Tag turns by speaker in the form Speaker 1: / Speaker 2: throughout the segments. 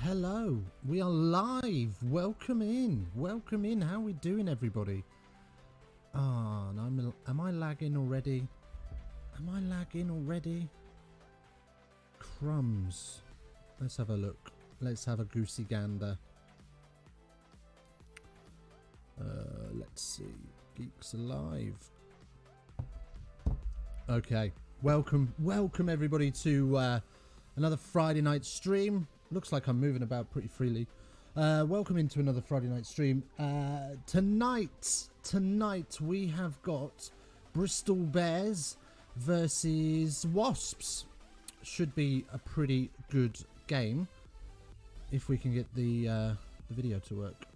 Speaker 1: Hello, we are live. Welcome in. Welcome in. How are we doing, everybody? Ah, no, am I lagging already? Am I lagging already? Crumbs. Let's have a look. Let's have a goosey gander. Let's see. Geeks Alive. Okay. Welcome everybody to another Friday night stream. Looks like I'm moving about pretty freely. Welcome into another Friday night stream. Tonight we have got Bristol Bears versus Wasps. Should be a pretty good game if we can get the video to work.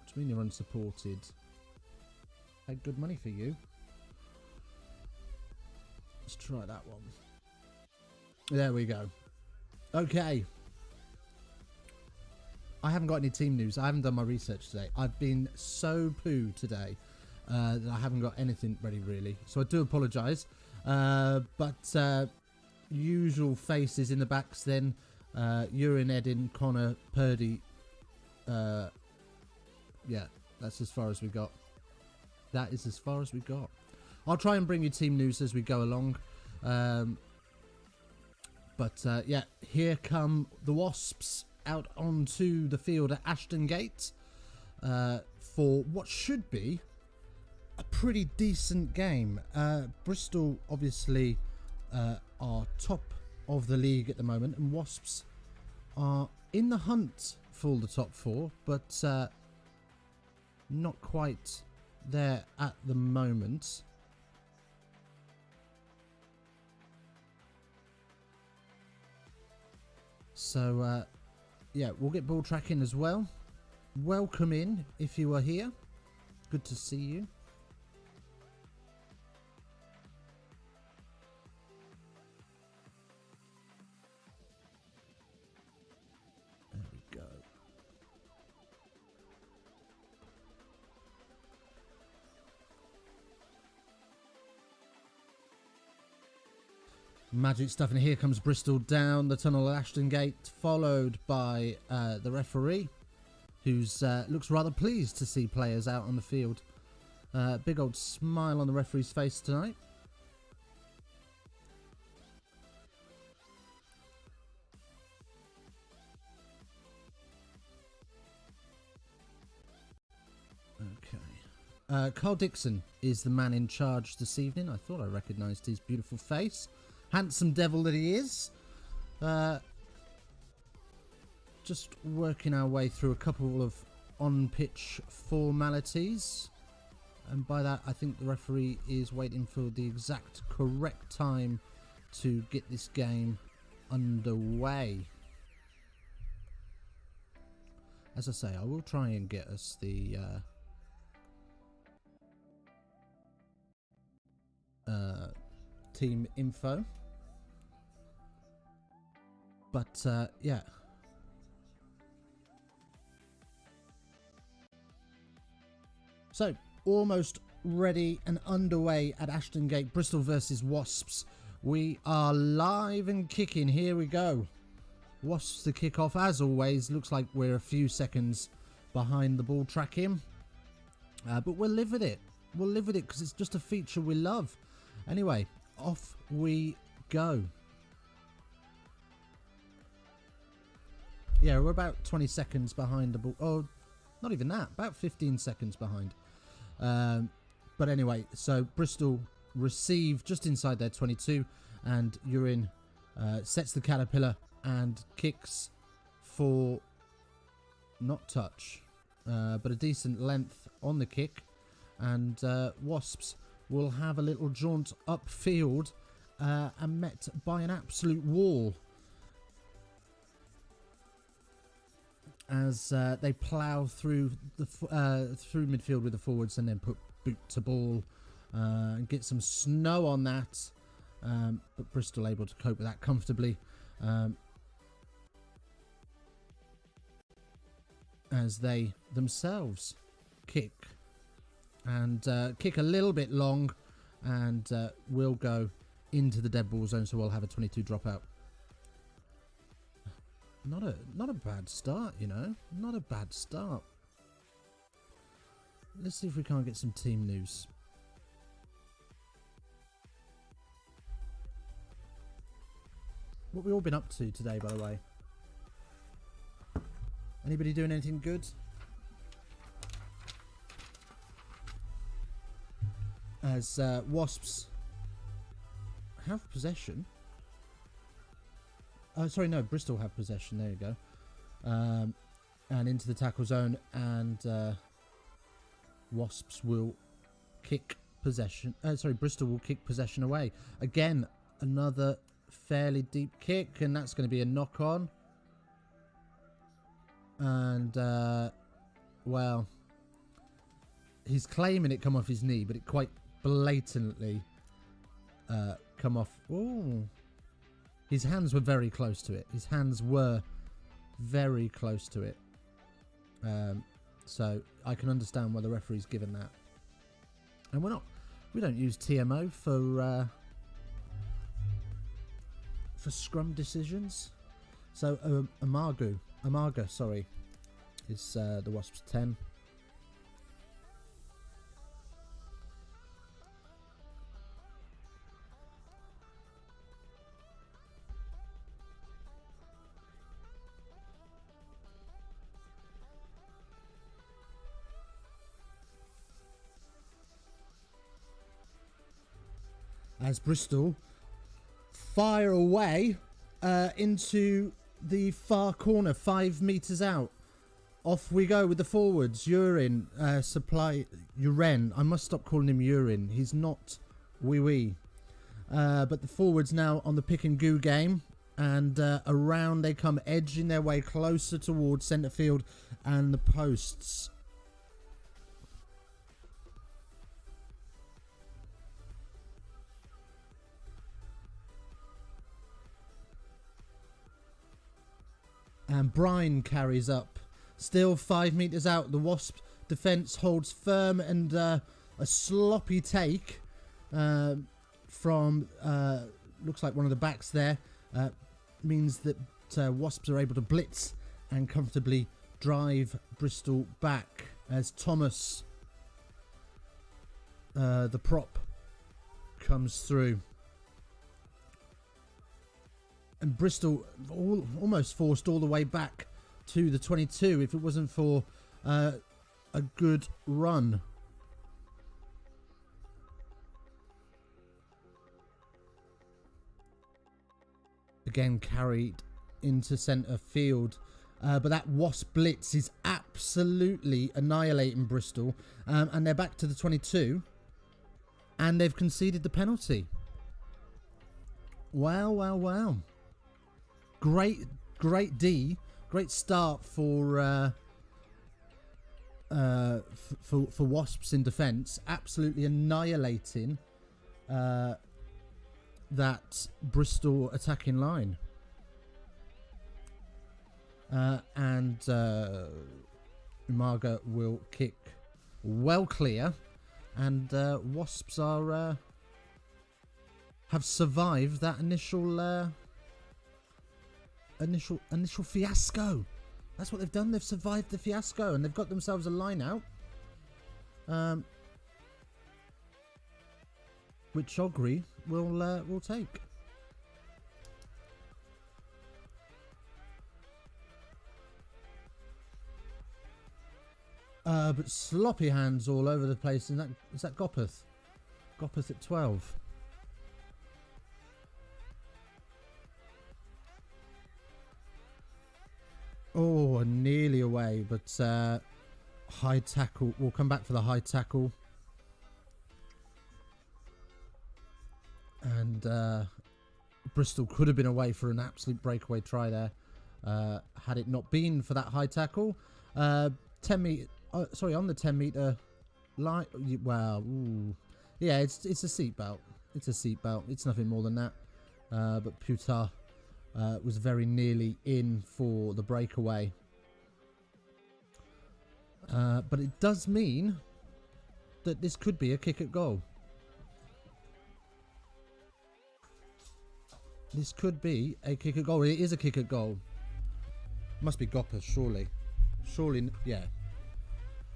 Speaker 1: Which means you're unsupported. Had good money for you. Let's try that one. There we go. Okay. I haven't got any team news. I haven't done my research today. I've been so poo today that I haven't got anything ready really. So I do apologise. But usual faces in the backs then. Ewan, Edin, Connor, Purdy. Yeah, that's as far as we got. That is as far as we got. I'll try and bring you team news as we go along. But yeah, here come the Wasps out onto the field at Ashton Gate for what should be a pretty decent game. Bristol obviously are top of the league at the moment, and Wasps are in the hunt for the top four, but not quite there at the moment. So, yeah, we'll get ball tracking as well. Welcome in if you are here. Good to see you. There we go. Magic stuff, and here comes Bristol down the tunnel at Ashton Gate, followed by the referee, who's looks rather pleased to see players out on the field. Big old smile on the referee's face tonight. Okay. Carl Dixon is the man in charge this evening. I thought I recognised his beautiful face. Handsome devil that he is. Just working our way through a couple of on-pitch formalities. And by that, I think the referee is waiting for the exact correct time to get this game underway. As I say, I will try and get us the team info. But, yeah. So, almost ready and underway at Ashton Gate. Bristol versus Wasps. We are live and kicking. Here we go. Wasps to kick off. As always, looks like we're a few seconds behind the ball tracking. But we'll live with it. We'll live with it because it's just a feature we love. Anyway, off we go. Yeah, we're about 20 seconds behind the ball. Oh, not even that. About 15 seconds behind. But anyway, so Bristol receive just inside their 22. And Ewan sets the caterpillar and kicks for not touch. But a decent length on the kick. And Wasps will have a little jaunt upfield and met by an absolute wall. As they plough through the through midfield with the forwards and then put boot to ball and get some snow on that, but Bristol able to cope with that comfortably as they themselves kick and kick a little bit long and will go into the dead ball zone, so we'll have a 22 dropout. Not a bad start, you know. Not a bad start. Let's see if we can't get some team news. What we all been up to today, by the way? Anybody doing anything good? As Wasps have possession. Sorry, no, Bristol have possession. There you go. And into the tackle zone, and Wasps will kick possession. Sorry, Bristol will kick possession away. Again, another fairly deep kick, and that's going to be a knock on. And well, he's claiming it come off his knee, but it quite blatantly come off. Ooh. His hands were very close to it. His hands were very close to it. So I can understand why the referee's given that. And we don't use TMO for scrum decisions. So Amarga, sorry, is the Wasps 10. As Bristol fire away into the far corner, 5 metres out. Off we go with the forwards. Uren, I must stop calling him Urin. He's not wee. But the forwards now on the pick and goo game. And around they come, edging their way closer towards centre field and the posts. And Brine carries up. Still 5 metres out. The Wasp defence holds firm, and a sloppy take from looks like one of the backs there means that Wasps are able to blitz and comfortably drive Bristol back as Thomas, the prop, comes through. And Bristol almost forced all the way back to the 22 if it wasn't for a good run. Again carried into centre field. But that Wasp blitz is absolutely annihilating Bristol. And they're back to the 22. And they've conceded the penalty. Wow. Great start for Wasps in defence, absolutely annihilating that Bristol attacking line. And Umaga will kick well clear, and Wasps are have survived that initial fiasco. That's what they've done. They've survived the fiasco, and they've got themselves a line out, which Ogri will take. But sloppy hands all over the place. Is that Gopeth? Gopeth at 12. Oh, nearly away, but high tackle. We'll come back for the high tackle. And Bristol could have been away for an absolute breakaway try there, had it not been for that high tackle. 10 metre. Sorry, on the 10 metre line. Well, ooh. Yeah, it's a seatbelt. It's a seatbelt. It's nothing more than that. But Putar was very nearly in for the breakaway. But it does mean that this could be a kick at goal. This could be a kick at goal. It is a kick at goal. Must be Goppers, surely. Surely, yeah.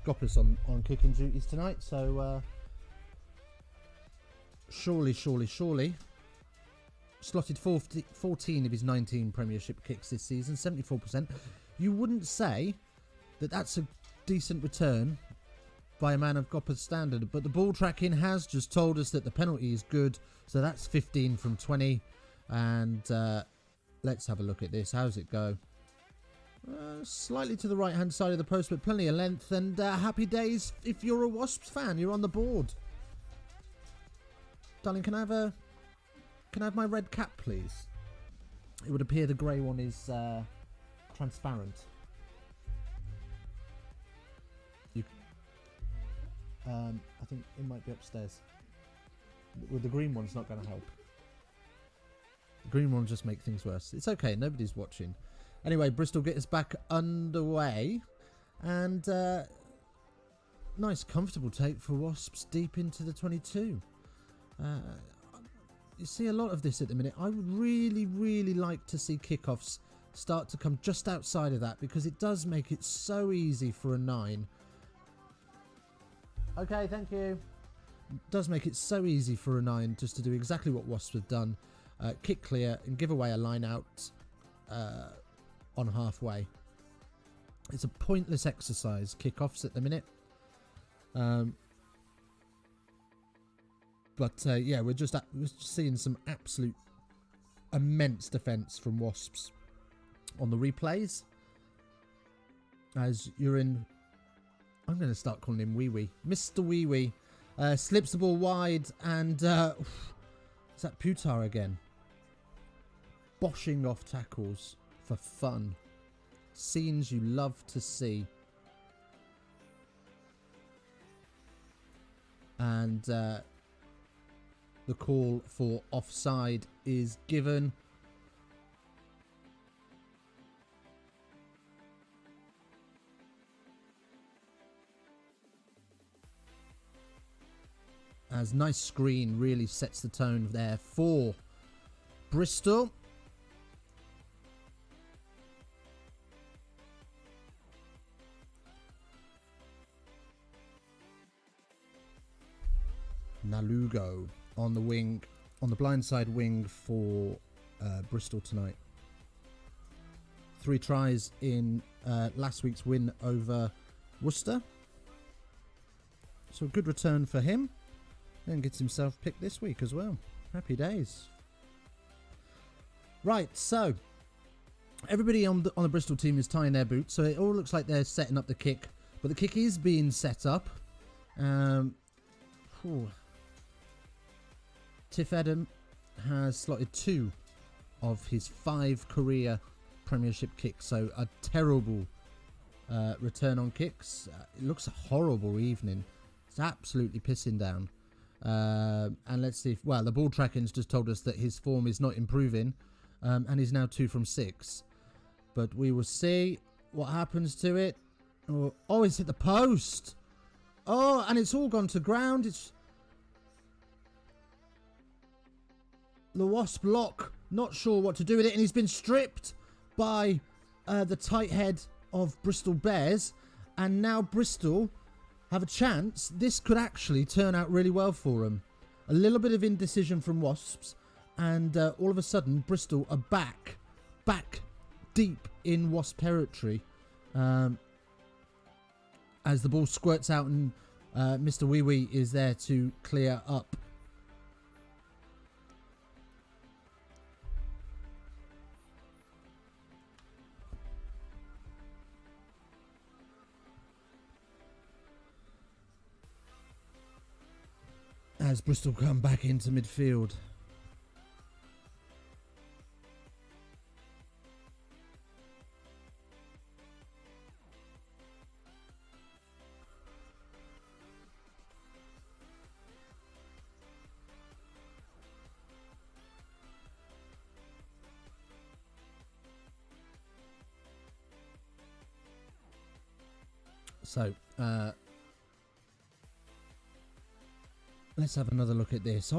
Speaker 1: Goppers on kicking duties tonight, so surely. Slotted 14 of his 19 Premiership kicks this season, 74%. You wouldn't say that that's a decent return by a man of Goppers standard, but the ball tracking has just told us that the penalty is good, so that's 15 from 20. And let's have a look at this. How's it go? Slightly to the right hand side of the post, but plenty of length, and happy days if you're a Wasps fan. You're on the board. Darling, can I have my red cap, please? It would appear the grey one is transparent. I think it might be upstairs. Well, the green one's not going to help. The green one will just make things worse. It's okay, nobody's watching. Anyway, Bristol get us back underway. And nice, comfortable take for Wasps deep into the 22. You see a lot of this at the minute. I would really like to see kickoffs start to come just outside of that, because it does make it so easy for a 9. Okay, thank you. It does make it so easy for a 9 just to do exactly what Wasps have done. Kick clear and give away a line out on halfway. It's a pointless exercise, kickoffs at the minute. But yeah, we're just seeing some absolute immense defence from Wasps on the replays. As you're in, I'm going to start calling him Wee Wee. Mr. Wee Wee slips the ball wide, and is that Putar again? Boshing off tackles for fun. Scenes you love to see. And the call for offside is given. As nice screen really sets the tone there for Bristol. Nalugo on the wing, on the blindside wing for Bristol tonight. 3 tries in last week's win over Worcester. So a good return for him. And gets himself picked this week as well. Happy days. Right, so everybody on the Bristol team is tying their boots, so it all looks like they're setting up the kick, but the kick is being set up. Tiff Edom has slotted 2 of his 5 career Premiership kicks, so a terrible return on kicks. It looks a horrible evening. It's absolutely pissing down. And let's see if, well, the ball tracking's just told us that his form is not improving, and he's now 2 from 6. But we will see what happens to it. Oh, it's hit the post. Oh, and it's all gone to ground. It's the Wasp lock, not sure what to do with it, and he's been stripped by the tight head of Bristol Bears, and now Bristol have a chance. This could actually turn out really well for them. A little bit of indecision from Wasps, and all of a sudden Bristol are back deep in Wasp territory, as the ball squirts out, and Mr. Wee Wee is there to clear up. As Bristol come back into midfield. So, let's have another look at this.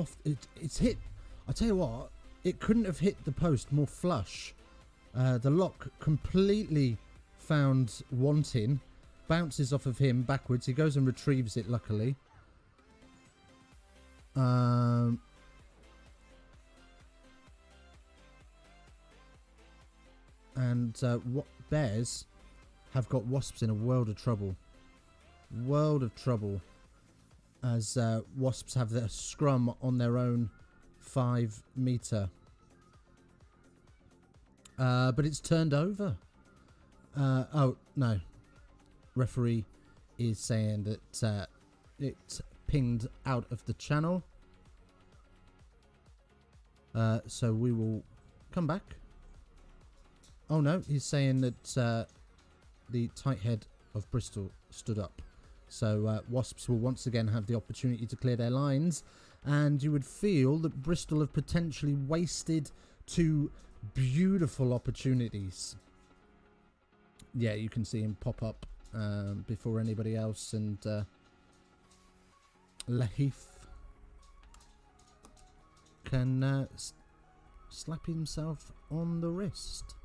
Speaker 1: It's hit. I tell you what, it couldn't have hit the post more flush. The lock completely found wanting, bounces off of him backwards. He goes and retrieves it, luckily. And what Bears have got Wasps in a world of trouble. World of trouble. As Wasps have their scrum on their own 5 metre. But it's turned over. Oh, no. Referee is saying that it's pinged out of the channel. So we will come back. Oh no, he's saying that the tight head of Bristol stood up. So Wasps will once again have the opportunity to clear their lines. And you would feel that Bristol have potentially wasted 2 beautiful opportunities. Yeah, you can see him pop up before anybody else. And Lahif can slap himself on the wrist.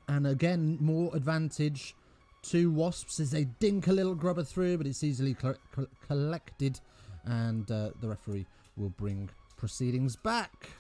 Speaker 1: And again, more advantage to Wasps as they dink a little grubber through, but it's easily collected. And the referee will bring proceedings back.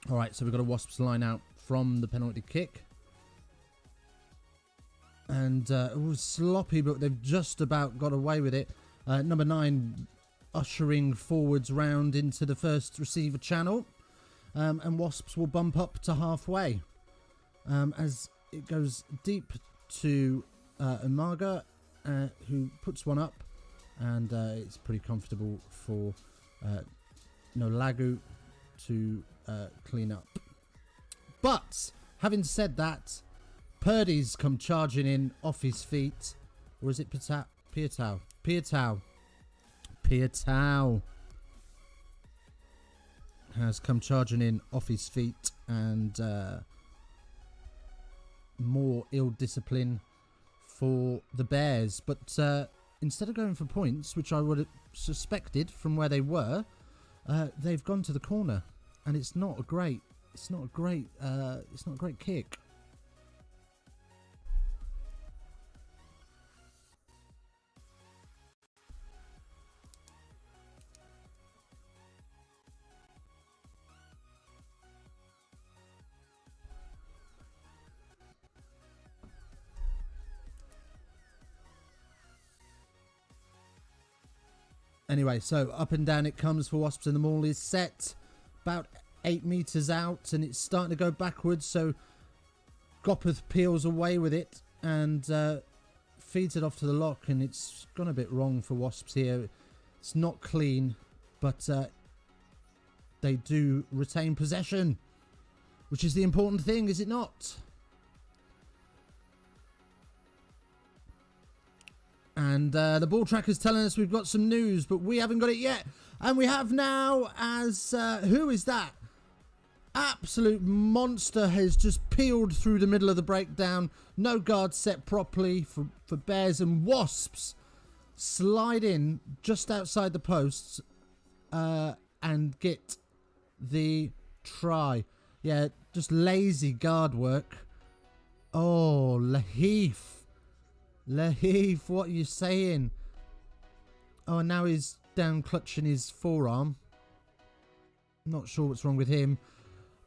Speaker 1: All right, so we've got a Wasps line out from the penalty kick. And it was sloppy, but they've just about got away with it. Number 9 ushering forwards round into the first receiver channel. And Wasps will bump up to halfway. As it goes deep to Umaga, who puts one up. And it's pretty comfortable for Nolagu to clean up. But having said that, Purdy's come charging in off his feet. Or is it Piatau? Piatau has come charging in off his feet, and more ill discipline for the Bears. But instead of going for points, which I would have suspected from where they were, they've gone to the corner, and it's not a great kick. Anyway, so up and down it comes for Wasps, and the maul is set about 8 metres out, and it's starting to go backwards. So Gopeth peels away with it and feeds it off to the lock, and it's gone a bit wrong for Wasps here. It's not clean, but they do retain possession, which is the important thing, is it not? And the ball tracker's telling us we've got some news, but we haven't got it yet. And we have now, as who is that? Absolute monster has just peeled through the middle of the breakdown. No guard set properly for Bears, and Wasps slide in just outside the posts and get the try. Yeah, just lazy guard work. Oh, Lahif, what are you saying? Oh, and now he's down clutching his forearm. Not sure what's wrong with him.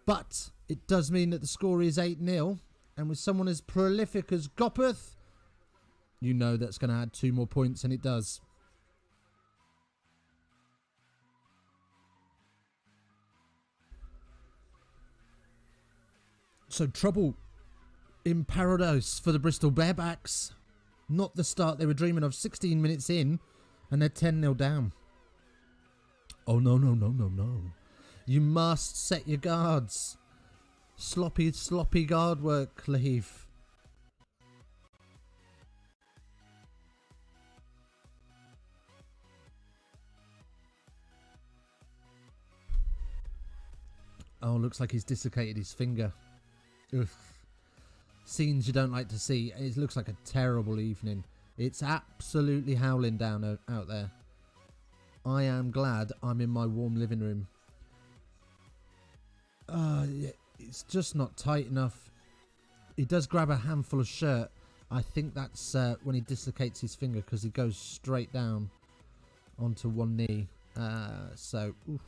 Speaker 1: But it does mean that the score is 8-0. And with someone as prolific as Gopeth, you know that's going to add 2 more points, and it does. So trouble in paradise for the Bristol Bearbacks. Not the start they were dreaming of. 16 minutes in, and they're 10-0 down. Oh, no, no, no, no, no. You must set your guards. Sloppy, sloppy guard work, Leaf. Oh, looks like he's dislocated his finger. Ugh. Scenes you don't like to see. It looks like a terrible evening. It's absolutely howling down out there. I am glad I'm in my warm living room. It's just not tight enough. He does grab a handful of shirt. I think that's when he dislocates his finger, because he goes straight down onto one knee. Oof.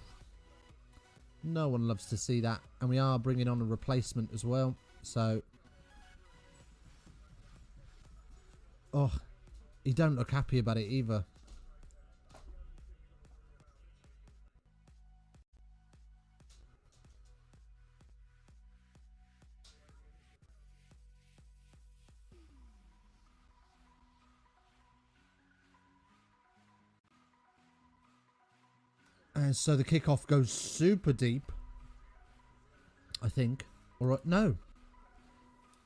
Speaker 1: No one loves to see that. And we are bringing on a replacement as well. So, oh, he don't look happy about it either. And so the kickoff goes super deep, I think. Or no,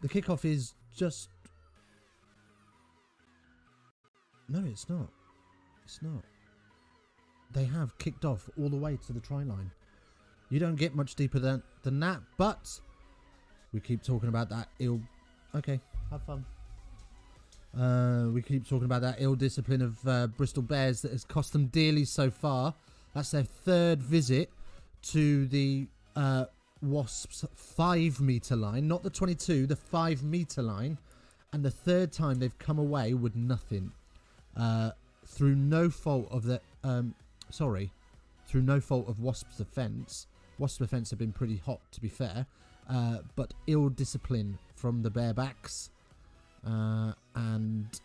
Speaker 1: the kickoff is just... No, it's not. It's not. They have kicked off all the way to the try line. You don't get much deeper than that, but we keep talking about that ill... Okay, have fun. We keep talking about that ill discipline of Bristol Bears that has cost them dearly so far. That's their third visit to the WASPS 5-metre line. Not the 22, the 5-metre line. And the third time they've come away with nothing. Through no fault of the... through no fault of WASP's defence. WASP's defence have been pretty hot, to be fair. But ill discipline from the Bearbacks. And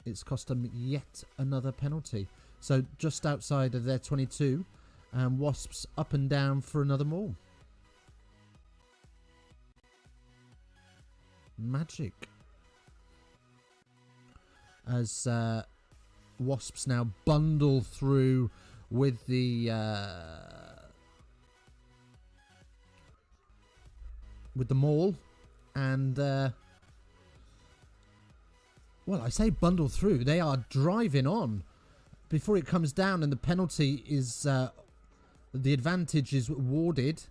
Speaker 1: it's cost them yet another penalty. So just outside of their 22, and WASPs up and down for another maul. Magic. As WASPs now bundle through with the maul, and well, I say bundle through. They are driving on. Before it comes down and the penalty is, the advantage is awarded.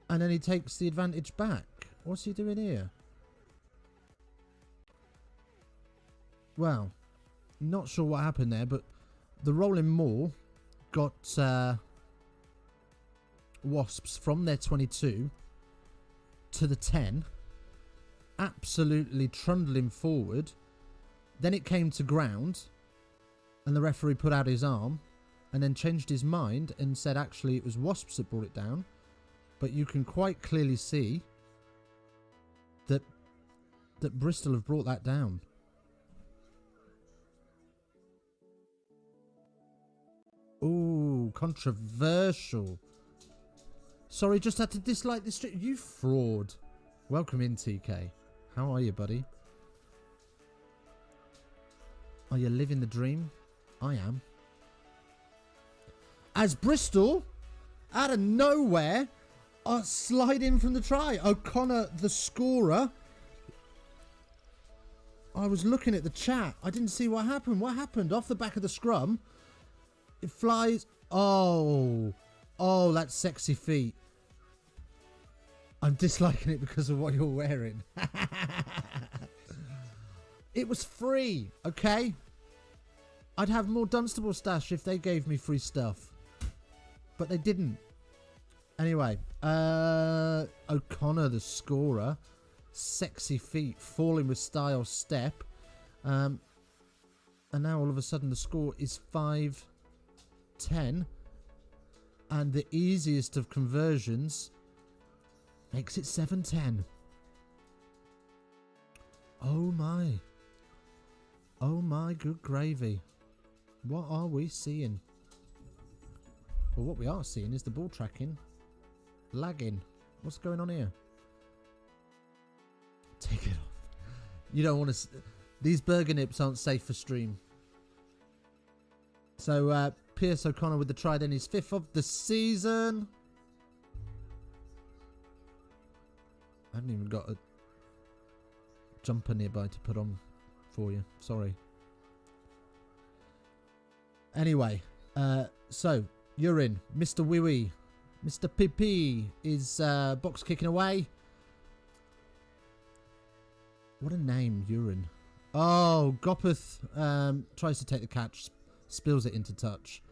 Speaker 1: And then he takes the advantage back. What's he doing here? Well, not sure what happened there, but the rolling maul got WASPs from their 22 to the 10. Absolutely trundling forward. Then it came to ground. And the referee put out his arm and then changed his mind and said actually it was WASPs that brought it down. But you can quite clearly see that Bristol have brought that down. Ooh, controversial. Sorry, just had to dislike the strip. You fraud. Welcome in, TK. How are you, buddy? Are you living the dream? I am. As Bristol, out of nowhere, are sliding from the try. O'Connor, the scorer. I was looking at the chat. I didn't see what happened. What happened? Off the back of the scrum. It flies. Oh. Oh, that's sexy feet. I'm disliking it because of what you're wearing. It was free, okay? I'd have more Dunstable stash if they gave me free stuff. But they didn't. Anyway, O'Connor, the scorer. Sexy feet, falling with style step. And now all of a sudden the score is 5-10. And the easiest of conversions makes it 7-10. Oh my. Oh my good gravy. What are we seeing? Well, what we are seeing is the ball tracking lagging. What's going on here? Take it off. You don't want to... These burger nips aren't safe for stream. So, Pierce O'Connor with the try then. His 5th of the season. I haven't even got a jumper nearby to put on for you. Sorry. Anyway, so you're in. Mr. Wee Wee. Mr. PP is box kicking away. What a name, Urine. Oh, Gopeth tries to take the catch, spills it into touch.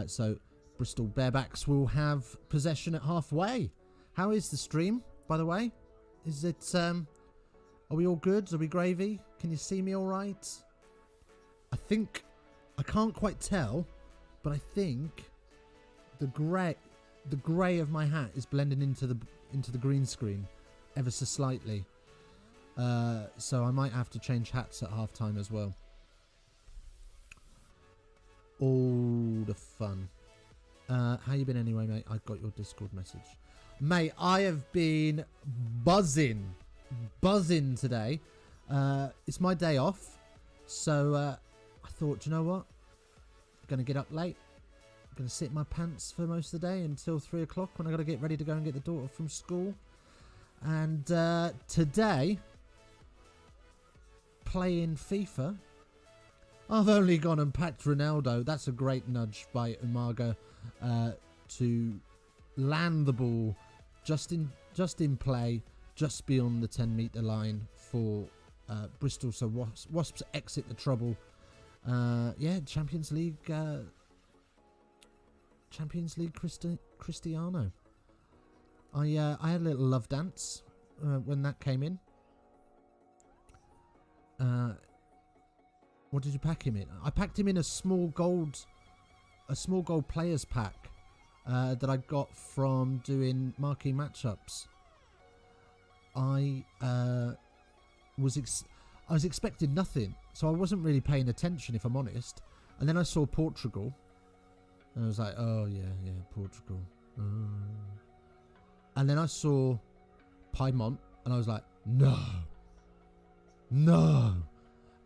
Speaker 1: So Bristol Barebacks will have possession at halfway. How is the stream, by the way? Is it, are we all good? Are we gravy? Can you see me all right? I think, I can't quite tell, but I think the grey of my hat is blending into the green screen ever so slightly. So I might have to change hats at half time as well. All the fun. How you been anyway, mate? I got your Discord message. Mate, I have been buzzing today. It's my day off. So I thought, you know what? I'm going to get up late. I'm going to sit in my pants for most of the day until 3 o'clock when I got to get ready to go and get the daughter from school. And today, playing FIFA, I've only gone and packed Ronaldo. That's a great nudge by Umaga to land the ball just in play, just beyond the 10-metre line for Bristol. So Wasps exit the trouble. Yeah, Champions League Cristiano. I had a little love dance when that came in. What did you pack him in? I packed him in a small gold players pack that I got from doing marquee matchups. I was expecting nothing, so I wasn't really paying attention, if I'm honest. And then I saw Portugal, and I was like, "Oh yeah, Portugal." And then I saw Piedmont, and I was like, "No."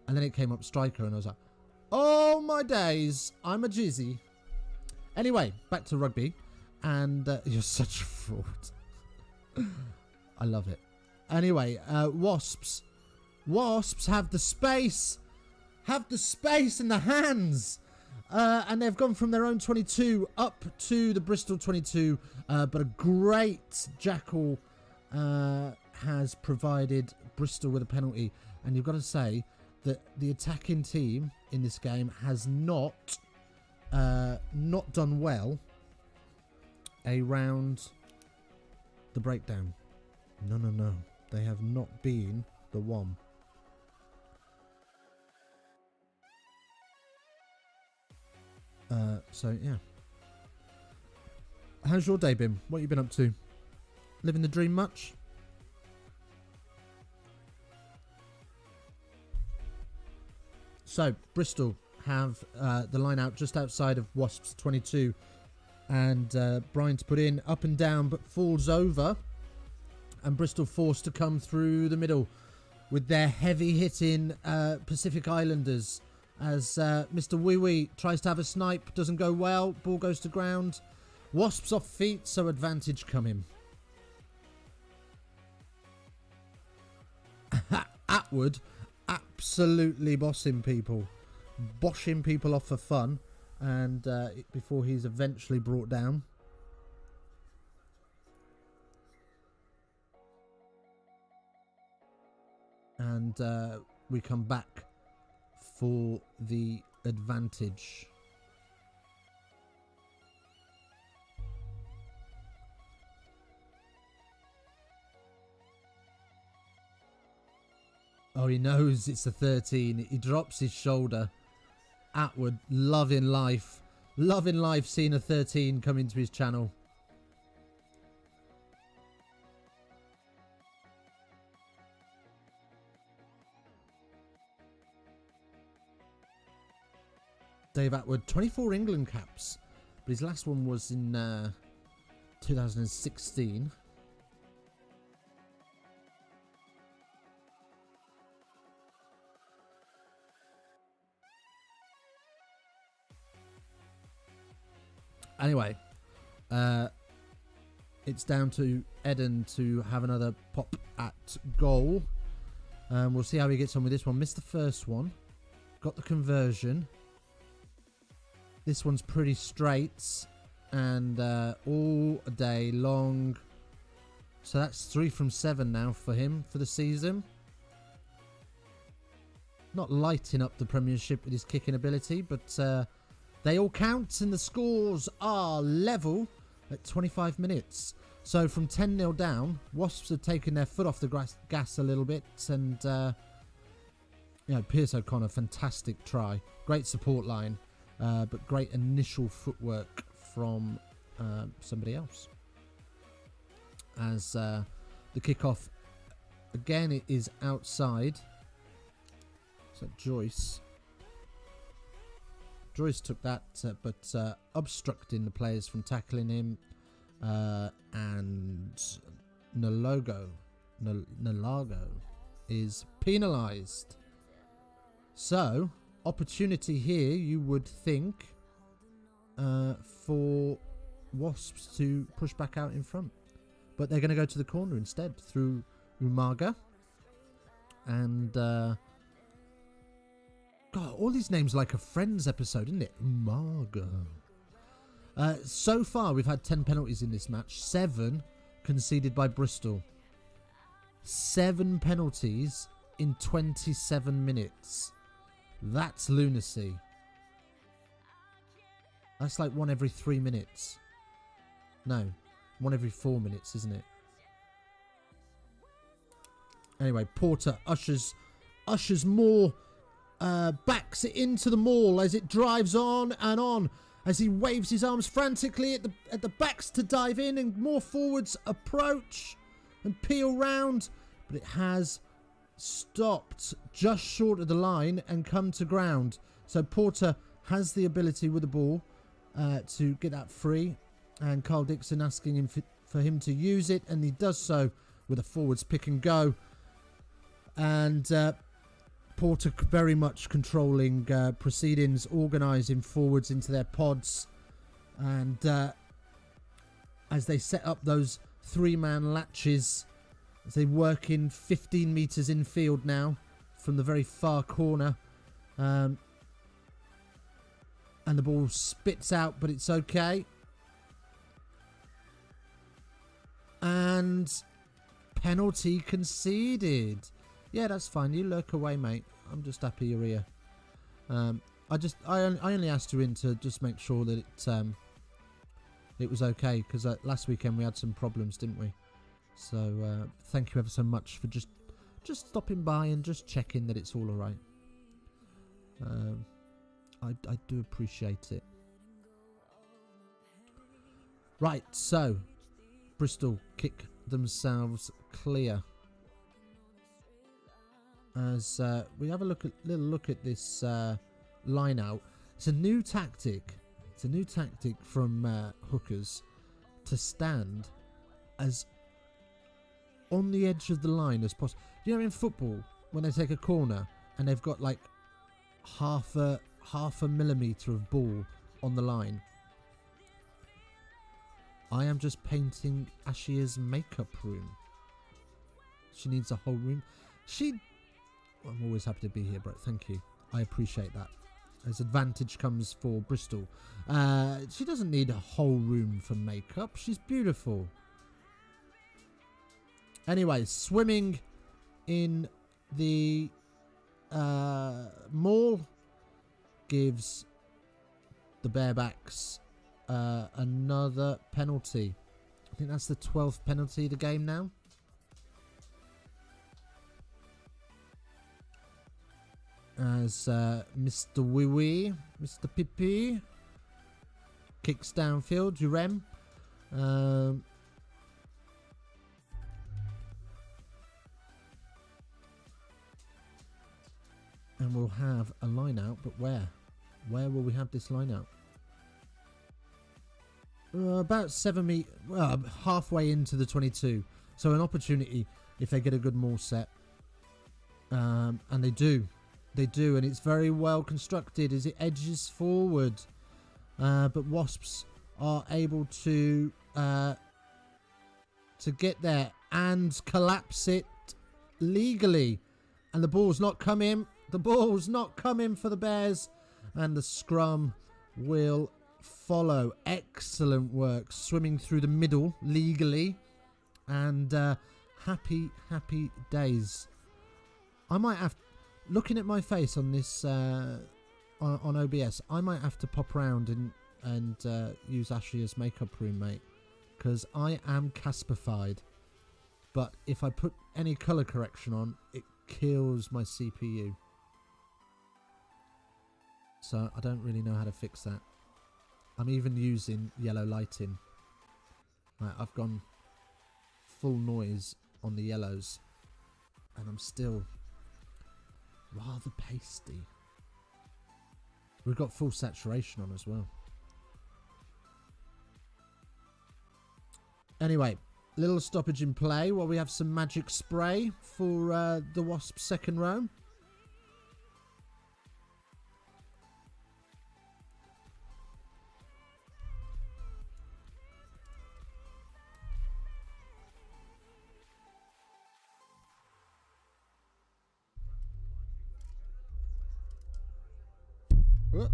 Speaker 1: And then it came up striker, and I was like, "Oh my days, I'm a jizzy." Anyway, back to rugby, and you're such a fraud. I love it. Anyway, Wasps have the space in the hands, and they've gone from their own 22 up to the Bristol 22. But a great Jackal has provided Bristol with a penalty, and you've got to say that the attacking team in this game has not done well around the breakdown. No. They have not been the one. So, yeah. How's your day been? What have you been up to? Living the dream much? So, Bristol have the line out just outside of Wasps 22. And Bryant's put in up and down, but falls over. And Bristol forced to come through the middle with their heavy-hitting Pacific Islanders. As Mr. Wee Wee tries to have a snipe, doesn't go well. Ball goes to ground. Wasps off feet, so advantage coming. Atwood absolutely bossing people off for fun, and before he's eventually brought down. And we come back for the advantage. Oh, he knows it's a 13. He drops his shoulder. Atwood, loving life, seeing a 13 come into his channel. Dave Atwood, 24 England caps, but his last one was in 2016. Anyway, it's down to Eden to have another pop at goal. We'll see how he gets on with this one. Missed the first one. Got the conversion. This one's pretty straight. And all day long. So that's 3 from 7 now for him for the season. Not lighting up the Premiership with his kicking ability, but they all count, and the scores are level at 25 minutes. So from 10-0 down, Wasps have taken their foot off the gas a little bit, and Pierce O'Connor, fantastic try, great support line, but great initial footwork from somebody else. As the kickoff again, it is outside. So Joyce took that, but obstructing the players from tackling him, and Nalago is penalised. So opportunity here, you would think, for Wasps to push back out in front, but they're going to go to the corner instead through Umaga. And God, all these names are like a Friends episode, isn't it? Umaga. So far, we've had 10 penalties in this match. 7 conceded by Bristol. 7 penalties in 27 minutes. That's lunacy. That's like 1 every 3 minutes. No, 1 every 4 minutes, isn't it? Anyway, Porter ushers more, backs it into the maul as it drives on and on, as he waves his arms frantically at the backs to dive in, and more forwards approach and peel round, but it has stopped just short of the line and come to ground. So Porter has the ability with the ball to get that free, and Carl Dixon asking him for him to use it, and he does so with a forwards pick and go. And Porter very much controlling proceedings, organising forwards into their pods, and as they set up those 3-man latches, as they work in 15 metres infield now from the very far corner, and the ball spits out, but it's okay. And penalty conceded. Yeah, that's fine. You lurk away, mate. I'm just happy you're here. I only asked you in to just make sure that it was okay, because last weekend we had some problems, didn't we? So thank you ever so much for just stopping by and just checking that it's all alright. I do appreciate it. Right, so Bristol kick themselves clear. As we have a little look at this line out. It's a new tactic. It's a new tactic from hookers to stand as on the edge of the line as possible. You know, in football, when they take a corner and they've got like half a millimetre of ball on the line. I am just painting Ashia's makeup room. She needs a whole room. I'm always happy to be here, bro. Thank you. I appreciate that. As advantage comes for Bristol. She doesn't need a whole room for makeup. She's beautiful. Anyway, swimming in the maul gives the Bearbacks another penalty. I think that's the 12th penalty of the game now. As Mr. Wee, Mr. Pippi kicks downfield, Jurem. And we'll have a line out, but where? Where will we have this line out? About 7 meters, halfway into the 22. So an opportunity if they get a good maul set. And they do. They do, and it's very well constructed as it edges forward. But Wasps are able to get there and collapse it legally. And the ball's not coming. The ball's not coming for the Bears. And the scrum will follow. Excellent work. Swimming through the middle legally. And happy days. I might have... Looking at my face on this... on OBS, I might have to pop around and use Ashley as makeup room, mate. Because I am Caspified. But if I put any colour correction on, it kills my CPU. So I don't really know how to fix that. I'm even using yellow lighting. Right, I've gone full noise on the yellows. And I'm still rather pasty. We've got full saturation on as well. Anyway, little stoppage in play while we have some magic spray for the Wasps' second row. Oh.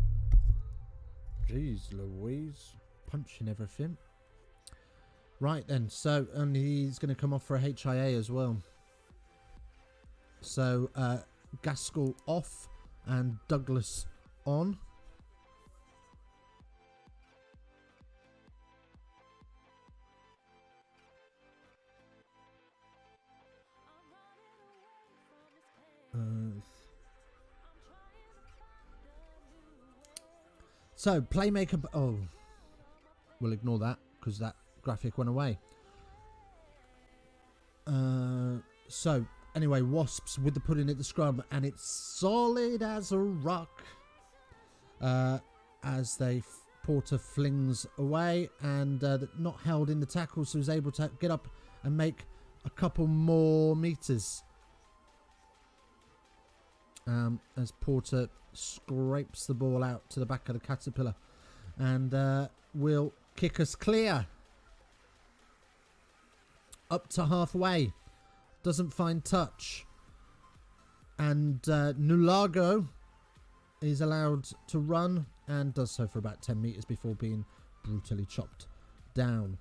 Speaker 1: Jeez Louise, punching everything. Right then, so and he's going to come off for a HIA as well. So Gaskell off and Douglas on. So playmaker. Oh, we'll ignore that because that graphic went away. So anyway, Wasps with the pudding at the scrum, and it's solid as a rock. As Porter flings away and not held in the tackle, so he's able to get up and make a couple more meters. As Porter scrapes the ball out to the back of the Caterpillar and will kick us clear. Up to halfway. Doesn't find touch. And Nulago is allowed to run and does so for about 10 metres before being brutally chopped down.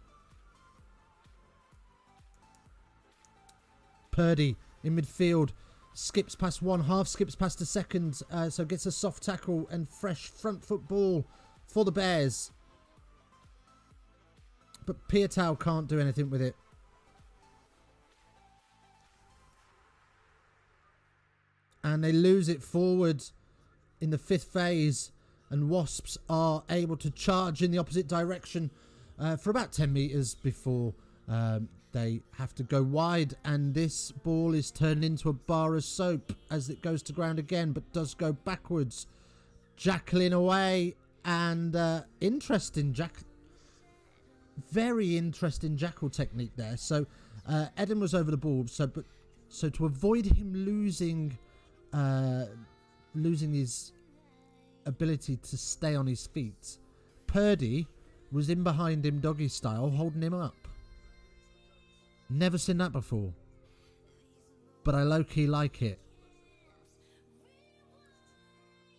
Speaker 1: Purdy in midfield. Skips past one, half skips past a second. So gets a soft tackle and fresh front foot ball for the Bears. But Piatau can't do anything with it. And they lose it forward in the fifth phase. And Wasps are able to charge in the opposite direction for about 10 metres before they have to go wide. And this ball is turned into a bar of soap as it goes to ground again, but does go backwards. Jackling away. And very interesting jackal technique there. So Eden was over the ball. So to avoid him losing his ability to stay on his feet, Purdy was in behind him doggy style, holding him up. Never seen that before, but I low-key like it.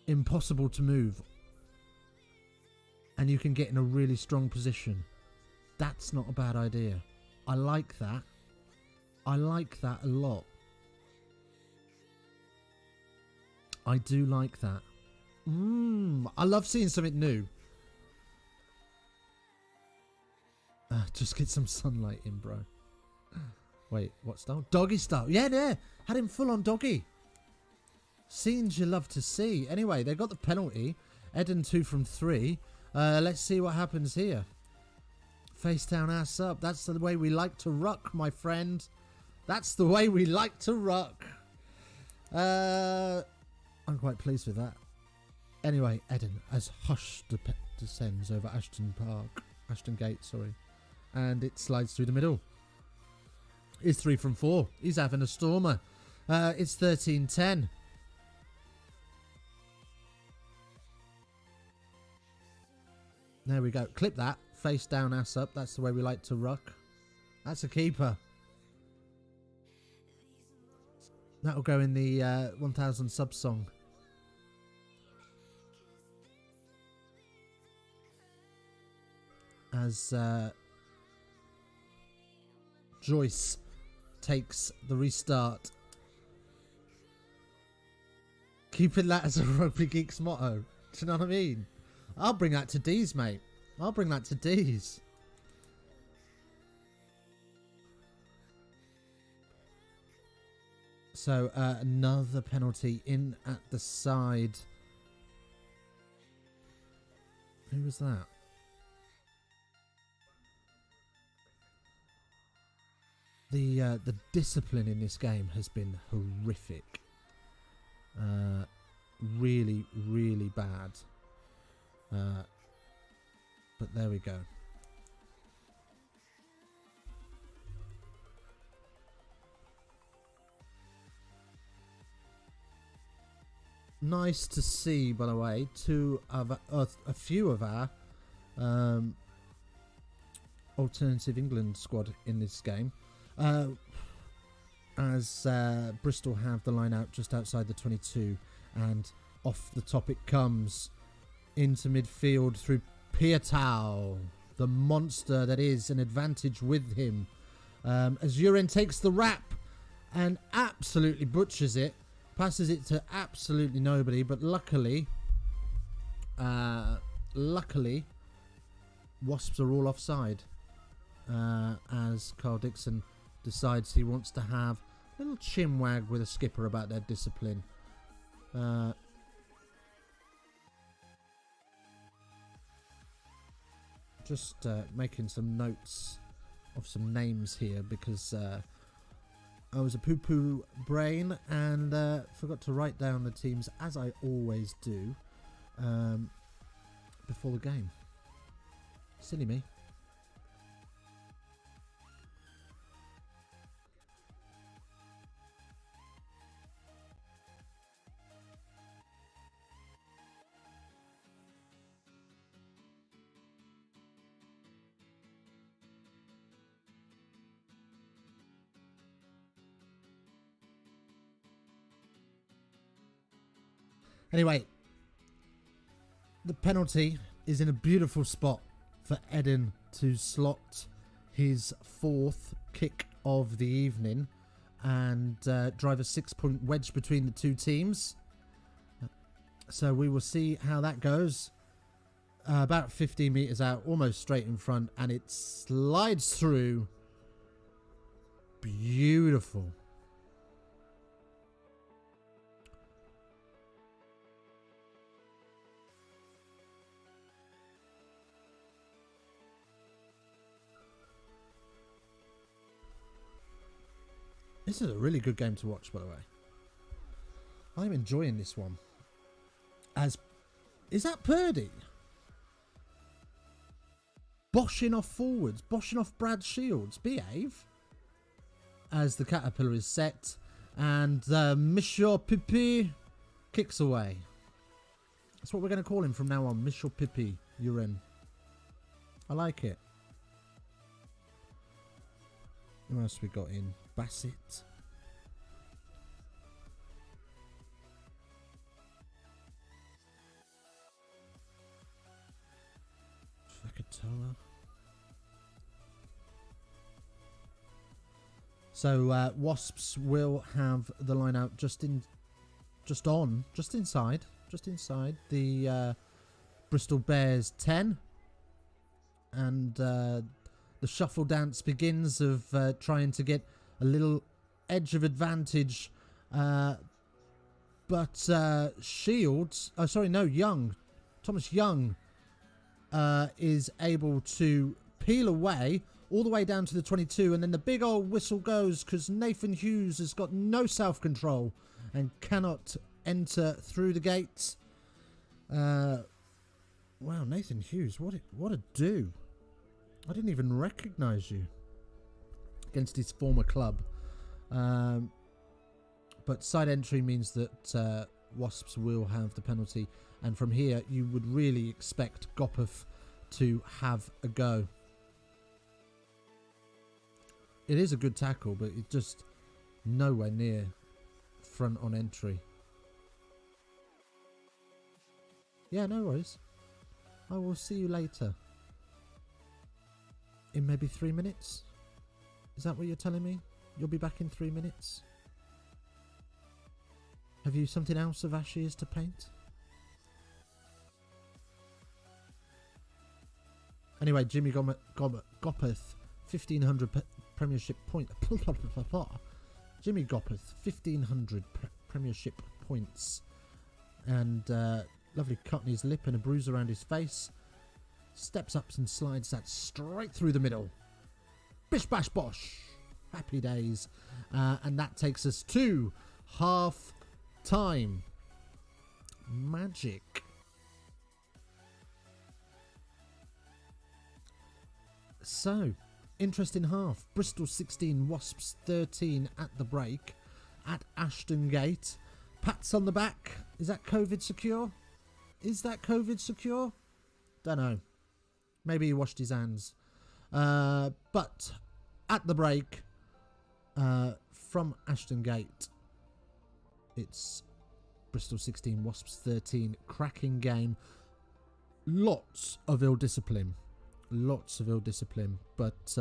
Speaker 1: Impossible to move, and you can get in a really strong position. That's not a bad idea. I like that. I like that a lot. I do like that. I love seeing something new. Just get some sunlight in, bro. Wait, what style? Doggy style. Yeah. Had him full on doggy. Scenes you love to see. Anyway, they got the penalty. Eden 2 from 3. Let's see what happens here. Face down, ass up. That's the way we like to ruck, my friend. That's the way we like to ruck. I'm quite pleased with that. Anyway, Eden, as Hush descends over Ashton Gate, and it slides through the middle. It's 3 from 4. He's having a stormer. It's 13-10. There we go. Clip that. face down, ass up. That's the way we like to ruck. That's a keeper. That'll go in the 1000 sub song. As Joyce takes the restart. Keeping that as a Rugby Geeks motto. Do you know what I mean? I'll bring that to D's, mate. I'll bring that to D's. So another penalty in at the side. Who was that? The discipline in this game has been horrific. Really, really bad. But there we go. Nice to see, by the way, a few of our alternative England squad in this game. As Bristol have the line out just outside the 22, and off the top it comes into midfield through Pietau, the monster that is an advantage with him, as Uren takes the wrap and absolutely butchers it, passes it to absolutely nobody, but luckily Wasps are all offside, as Carl Dixon decides he wants to have a little chinwag with a skipper about their discipline. Just making some notes of some names here because I was a poo-poo brain and forgot to write down the teams, as I always do, before the game. Silly me. Anyway, the penalty is in a beautiful spot for Eden to slot his 4th kick of the evening and drive a 6-point wedge between the two teams. So we will see how that goes. About 15 metres out, almost straight in front, and it slides through. Beautiful. This is a really good game to watch, by the way. I'm enjoying this one. Is that Purdy? Boshing off forwards, boshing off Brad Shields. Behave. As the caterpillar is set, and Monsieur Pipi kicks away. That's what we're going to call him from now on, Monsieur Pipi. You're in. I like it. Who else we got in? Bassett. Fakatoa. So Wasps will have the line out just inside the Bristol Bears 10, and the shuffle dance begins of trying to get a little edge of advantage, but Shields, Thomas Young is able to peel away all the way down to the 22, and then the big old whistle goes because Nathan Hughes has got no self-control and cannot enter through the gates. Wow, Nathan Hughes, what a do. I didn't even recognise you against his former club. But side entry means that Wasps will have the penalty, and from here you would really expect Gopov to have a go. It is a good tackle, but it's just nowhere near front on entry. Yeah, no worries. I will see you later. In maybe 3 minutes? Is that what you're telling me? You'll be back in 3 minutes? Have you something else of Ashes to paint? Anyway, Jimmy Gopperth, 1500 Premiership point. Jimmy Gopperth, 1500 Premiership points. And lovely cut in his lip and a bruise around his face. Steps up and slides that straight through the middle. Bish bash bosh. Happy days. And that takes us to half time. Magic. So, interesting half. Bristol 16, Wasps 13 at the break at Ashton Gate. Pats on the back. Is that COVID secure? Is that COVID secure? Don't know. Maybe he washed his hands. But at the break from Ashton Gate, it's Bristol 16, Wasps 13. Cracking game. Lots of ill discipline. Lots of ill discipline, but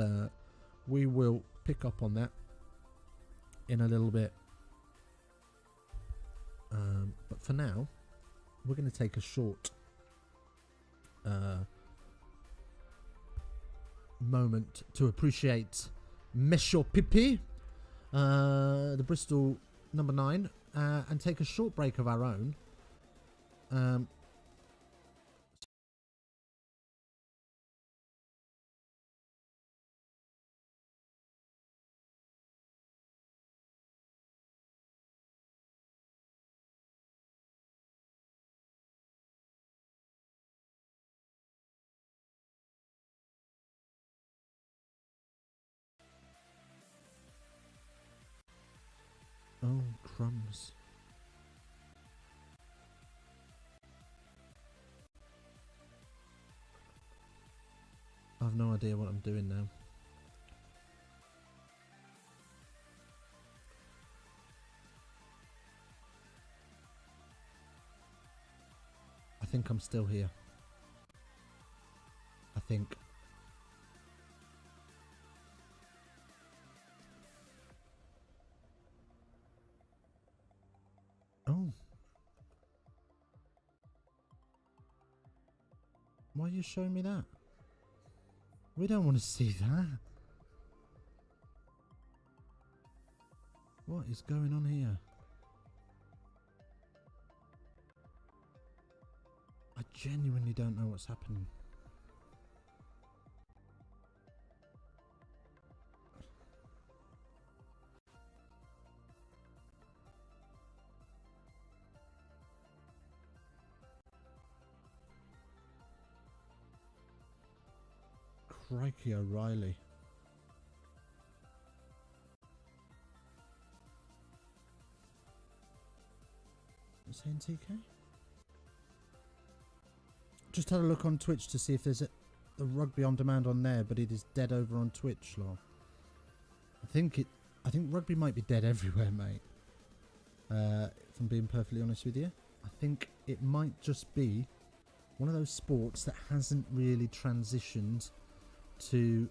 Speaker 1: we will pick up on that in a little bit. But for now, we're going to take a short moment to appreciate Mesho Pipi, the Bristol number 9, and take a short break of our own. Oh, crumbs. I have no idea what I'm doing now. I think I'm still here. I think. Oh. Why are you showing me that? We don't want to see that. What is going on here? I genuinely don't know what's happening. Crikey O'Reilly. Is it TK? Just had a look on Twitch to see if there's a Rugby on Demand on there, but it is dead over on Twitch, lol. I think Rugby might be dead everywhere, mate. If I'm being perfectly honest with you, I think it might just be one of those sports that hasn't really transitioned to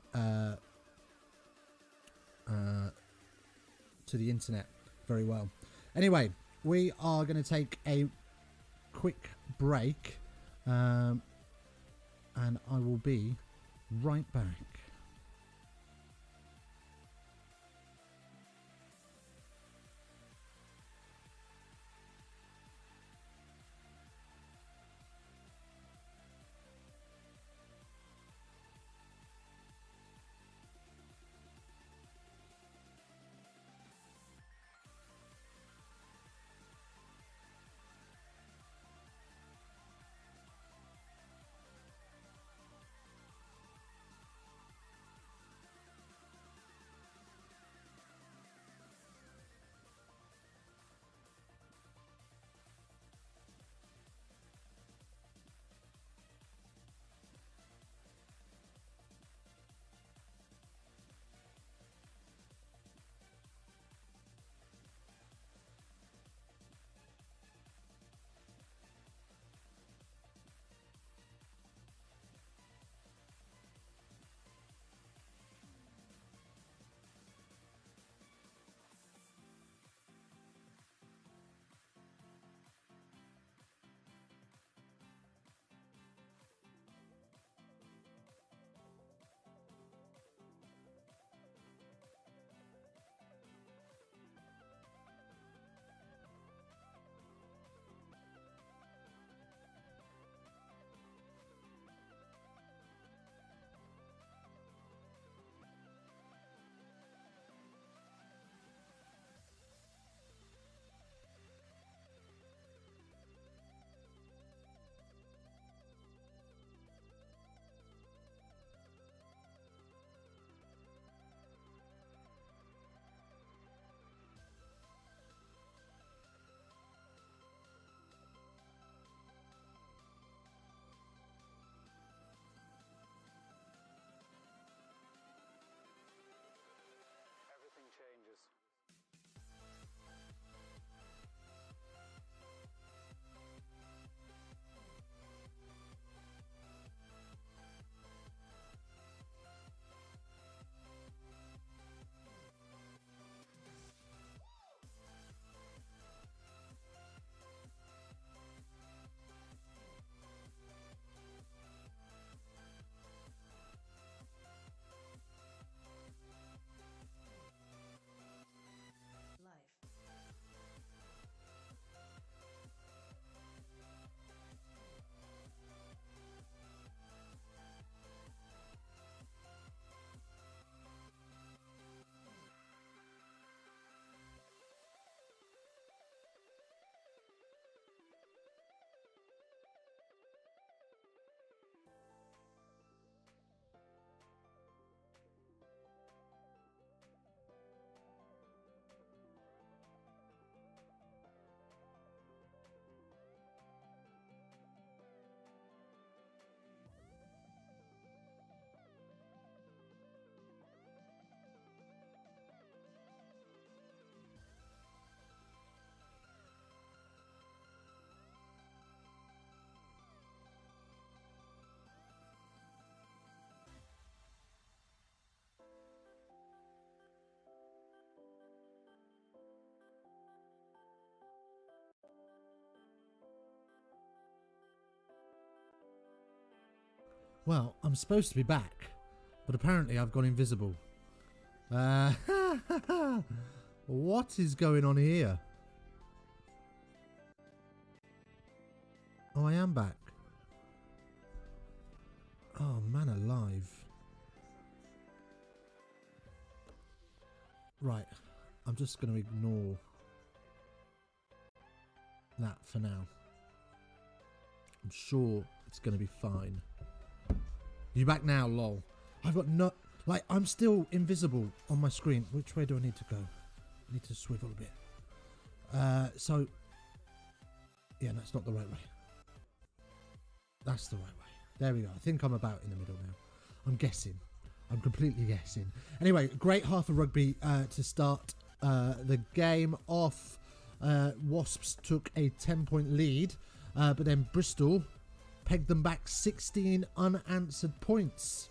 Speaker 1: the internet very well. Anyway, we are going to take a quick break, and I will be right back. Well, I'm supposed to be back, but apparently I've gone invisible. What is going on here? Oh, I am back. Oh, man alive. Right, I'm just going to ignore that for now. I'm sure it's going to be fine. You back now, lol. I've got no... Like, I'm still invisible on my screen. Which way do I need to go? I need to swivel a bit. So... Yeah, that's not the right way. That's the right way. There we go. I think I'm about in the middle now. I'm guessing. I'm completely guessing. Anyway, great half of rugby to start the game off. Wasps took a 10-point lead, but then Bristol pegged them back 16 unanswered points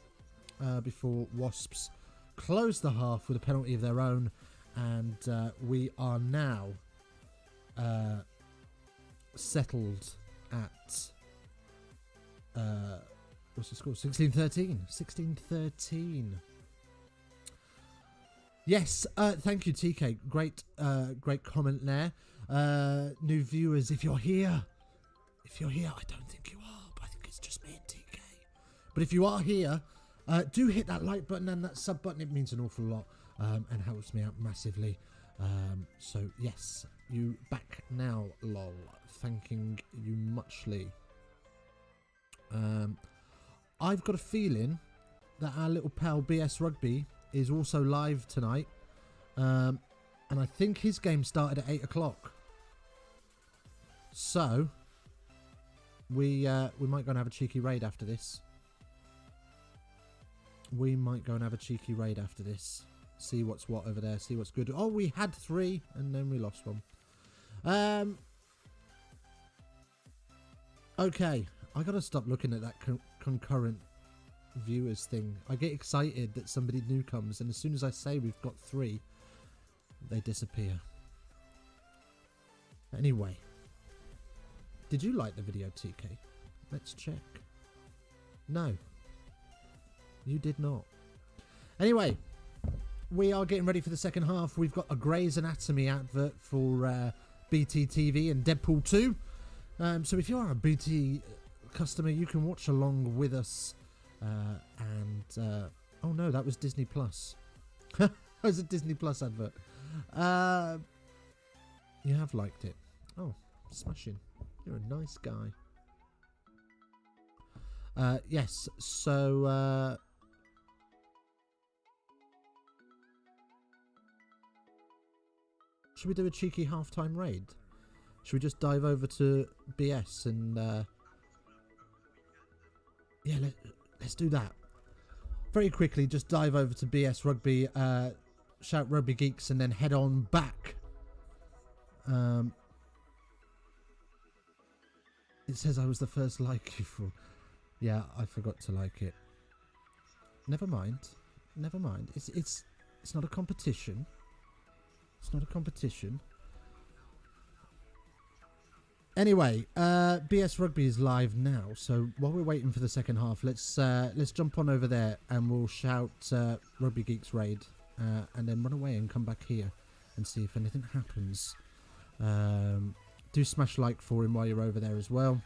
Speaker 1: before Wasps closed the half with a penalty of their own, and we are now settled at what's the score? 16-13. 16-13. Yes, thank you, TK. Great comment there. New viewers, if you're here, I don't think you are, but I think it's just me and TK. But if you are here, do hit that like button and that sub button. It means an awful lot and helps me out massively. So yes, you back now, lol. Thanking you muchly. I've got a feeling that our little pal BS Rugby is also live tonight, and I think his game started at 8 o'clock. So we might go and have a cheeky raid after this. See what's what over there. See what's good. Oh, we had 3 and then we lost 1. Okay, I gotta stop looking at that concurrent viewers thing. I get excited that somebody new comes, and as soon as I say we've got 3, they disappear. Anyway, did you like the video, TK? Let's check. No, you did not. Anyway, we are getting ready for the second half. We've got a Grey's Anatomy advert for BT TV and Deadpool 2. So if you are a BT customer, you can watch along with us. Oh no, that was Disney Plus. That was a Disney Plus advert. You have liked it. Oh, smashing. You're a nice guy. Yes, so should we do a cheeky halftime raid? Should we just dive over to BS and yeah, let's do that. Very quickly, just dive over to BS Rugby, shout Rugby Geeks, and then head on back. It says I was the first like you for... Yeah, I forgot to like it. Never mind. Never mind. It's not a competition. It's not a competition. Anyway, BS Rugby is live now, so while we're waiting for the second half, let's jump on over there and we'll shout Rugby Geeks raid, and then run away and come back here and see if anything happens. Do smash like for him while you're over there as well.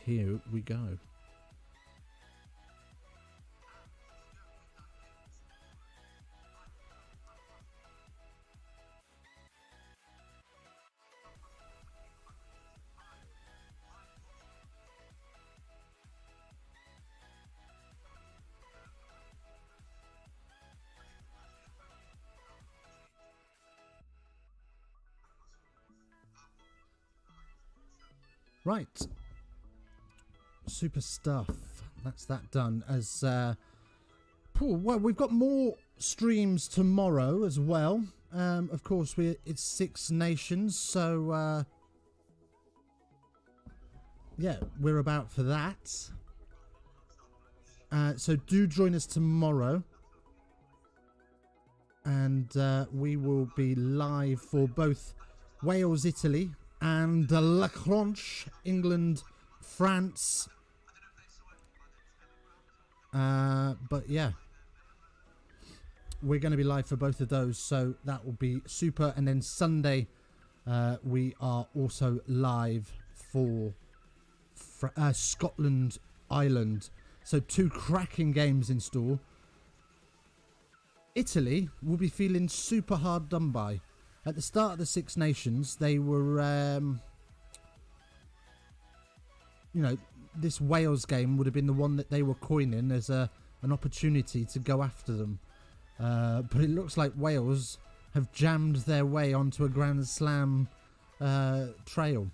Speaker 1: Here we go. Right, super stuff. That's that done. As well, we've got more streams tomorrow as well. Of course, it's 6 Nations, so yeah, we're about for that. So do join us tomorrow, and we will be live for both Wales, Italy, and La Cronche, England, France. But yeah, we're going to be live for both of those, so that will be super. And then Sunday, we are also live for Scotland, Ireland. So 2 cracking games in store. Italy will be feeling super hard done by. At the start of the Six Nations, they were, this Wales game would have been the one that they were coining as an opportunity to go after them. But it looks like Wales have jammed their way onto a Grand Slam trail.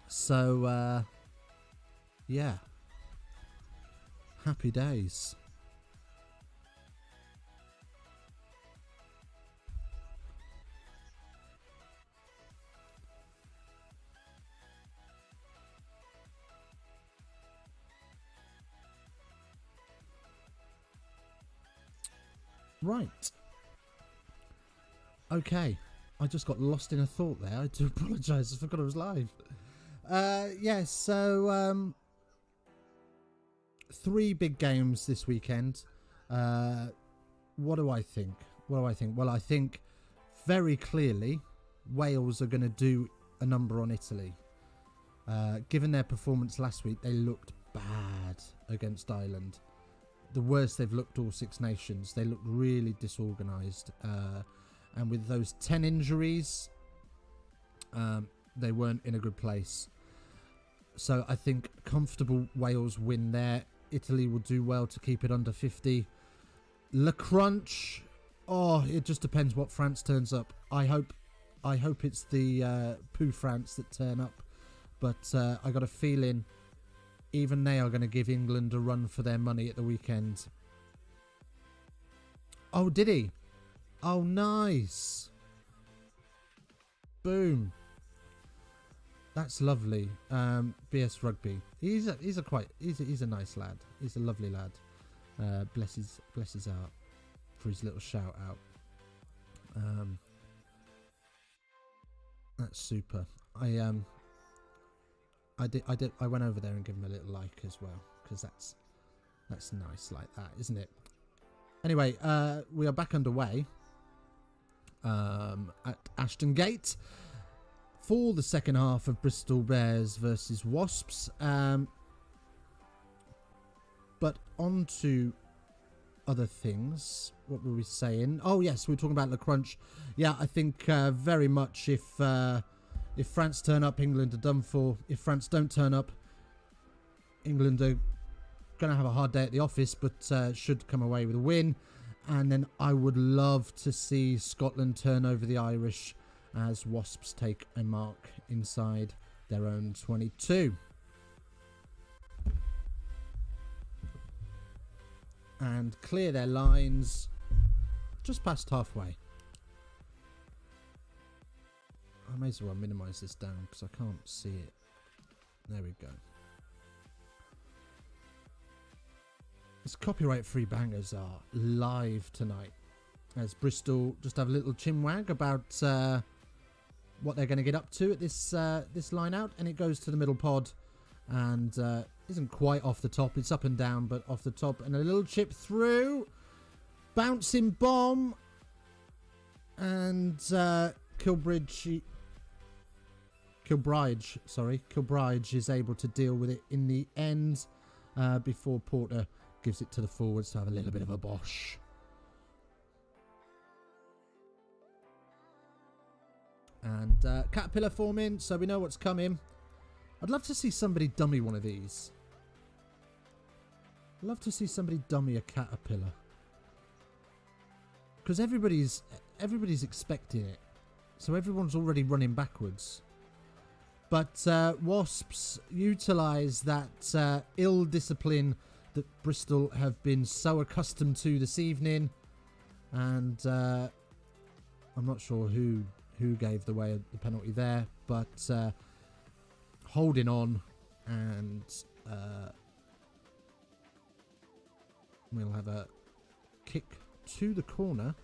Speaker 1: So, yeah. Happy days. Right. Okay. I just got lost in a thought there. I do apologise. I forgot I was live. So 3 big games this weekend. What do I think? Well, I think very clearly Wales are going to do a number on Italy. Given their performance last week, they looked bad against Ireland. The worst they've looked all Six Nations. They looked really disorganised. And with those 10 injuries, they weren't in a good place. So I think comfortable Wales win there. Italy will do well to keep it under 50. Le Crunch. Oh, it just depends what France turns up. I hope it's the Pooh France that turn up. But I got a feeling even they are going to give England a run for their money at the weekend. Oh, did he? Oh, nice. Boom. That's lovely. BS Rugby. He's a nice lad. He's a lovely lad. Bless his heart for his little shout out. That's super. I went over there and gave him a little like as well, because that's nice like that, isn't it? Anyway, we are back underway at Ashton Gate for the second half of Bristol Bears versus Wasps. But on to other things. What were we saying? Oh yes, we were talking about Le Crunch. Yeah, I think very much if France turn up, England are done for. If France don't turn up, England are going to have a hard day at the office, but should come away with a win. And then I would love to see Scotland turn over the Irish as Wasps take a mark inside their own 22. And clear their lines just past halfway. I may as well minimise this down because I can't see it. There we go. These copyright-free bangers are live tonight, as Bristol just have a little chinwag about what they're going to get up to at this line out, and it goes to the middle pod, and isn't quite off the top. It's up and down, but off the top, and a little chip through, bouncing bomb, and Kilbride is able to deal with it in the end before Porter gives it to the forwards to have a little bit of a bosh. And Caterpillar forming, so we know what's coming. I'd love to see somebody dummy one of these. I'd love to see somebody dummy a Caterpillar, because everybody's expecting it, so everyone's already running backwards. But Wasps utilise that ill discipline that Bristol have been so accustomed to this evening, and I'm not sure who gave the penalty there, but holding on, and we'll have a kick to the corner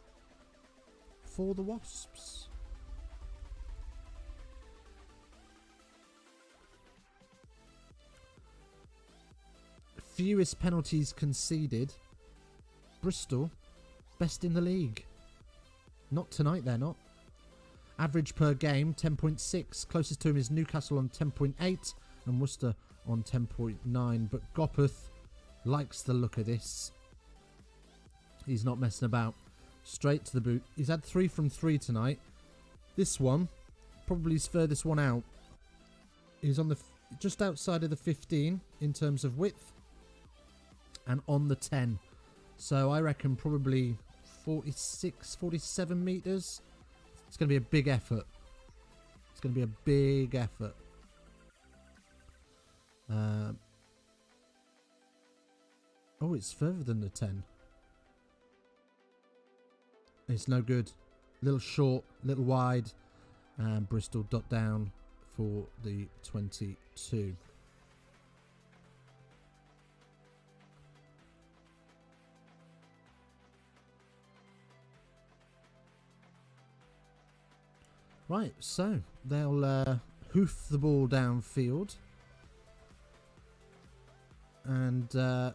Speaker 1: for the Wasps. fewest penalties conceded. Bristol, best in the league. Not tonight, they're not. Average per game, 10.6. Closest to him is Newcastle on 10.8 and Worcester on 10.9. But Gopeth likes the look of this. He's not messing about. Straight to the boot. He's had 3 from 3 tonight. This one, probably his furthest one out, is on the just outside of the 15 in terms of width and on the 10. So I reckon probably 46, 47 metres. It's going to be a big effort. It's going to be a big effort. Oh, it's further than the 10. It's no good. Little short, little wide. And Bristol dot down for the 22. Right, so they'll hoof the ball downfield. And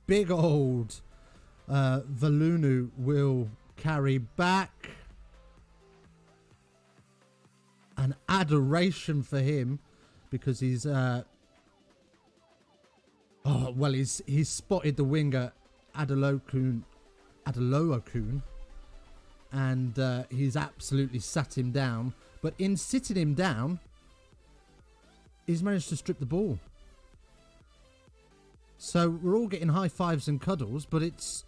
Speaker 1: big old Valunu will carry back. An adoration for him because he's he's spotted the winger Adeloakun, and he's absolutely sat him down. But in sitting him down, he's managed to strip the ball. So we're all getting high fives and cuddles, but is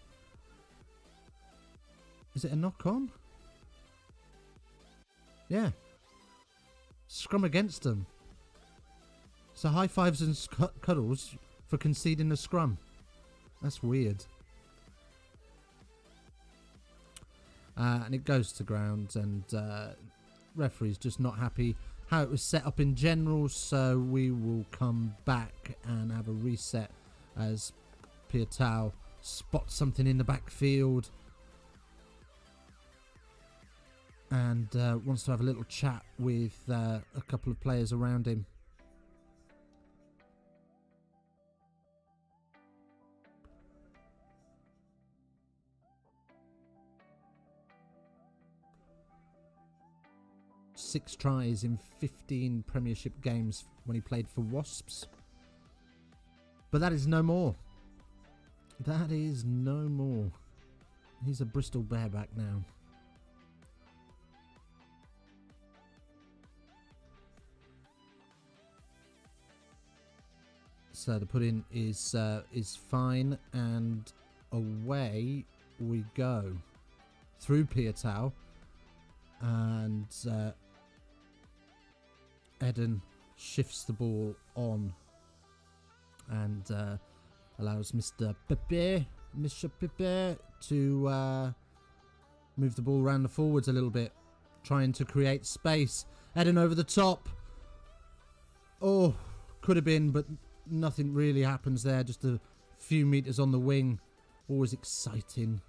Speaker 1: it a knock on? Yeah. Scrum against them. So high fives and cuddles for conceding the scrum. That's weird. And it goes to ground, and referee's just not happy how it was set up in general, so we will come back and have a reset as Piatau spots something in the backfield and wants to have a little chat with a couple of players around him. Six tries in 15 Premiership games when he played for WASPS. But that is no more. That is no more. He's a Bristol bareback now. So the put-in is fine, and away we go through Piatau, and Eden shifts the ball on and allows Mr. Pepe to move the ball around the forwards a little bit, trying to create space. Eden over the top. Oh, could have been, but nothing really happens there. Just a few metres on the wing. Always exciting,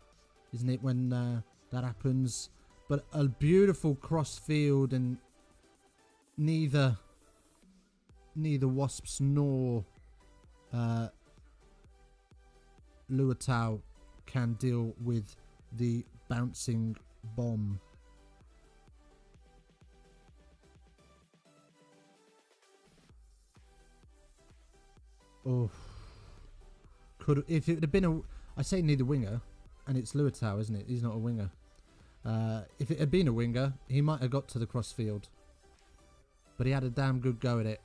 Speaker 1: isn't it, when that happens? But a beautiful cross field, and neither Wasps nor Luatau can deal with the bouncing bomb. Oh, if it had been I say neither winger, and it's Luatau, isn't it? He's not a winger. If it had been a winger, he might have got to the crossfield, but he had a damn good go at it.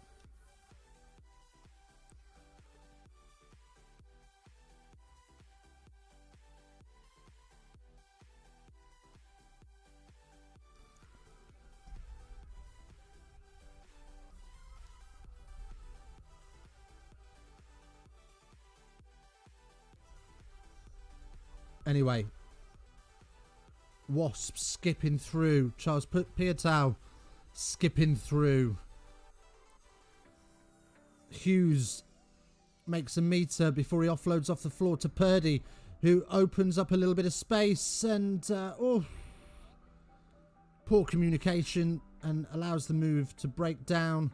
Speaker 1: Anyway, Wasps skipping through. Charles Piatau skipping through. Hughes makes a metre before he offloads off the floor to Purdy, who opens up a little bit of space, and poor communication, and allows the move to break down.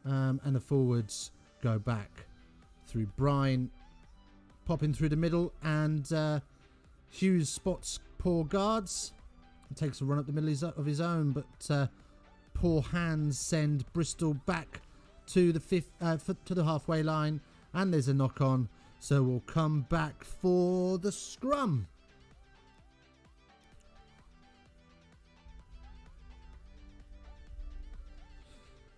Speaker 1: And the forwards go back through Brine, popping through the middle, and Hughes spots poor guards and takes a run up the middle of his own, but poor hands send Bristol back to the halfway line, and there's a knock on, so we'll come back for the scrum.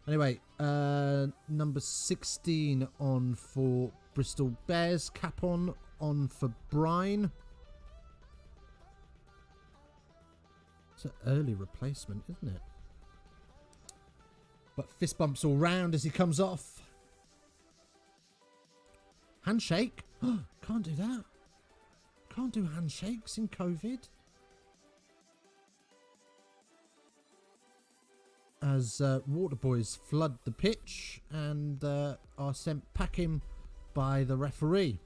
Speaker 1: Anyway, number 16 on for Bristol Bears. Capon on for Brine. It's an early replacement, isn't it? But fist bumps all round as he comes off. Handshake? Can't do that. Can't do handshakes in COVID. As water boys flood the pitch and are sent packing by the referee.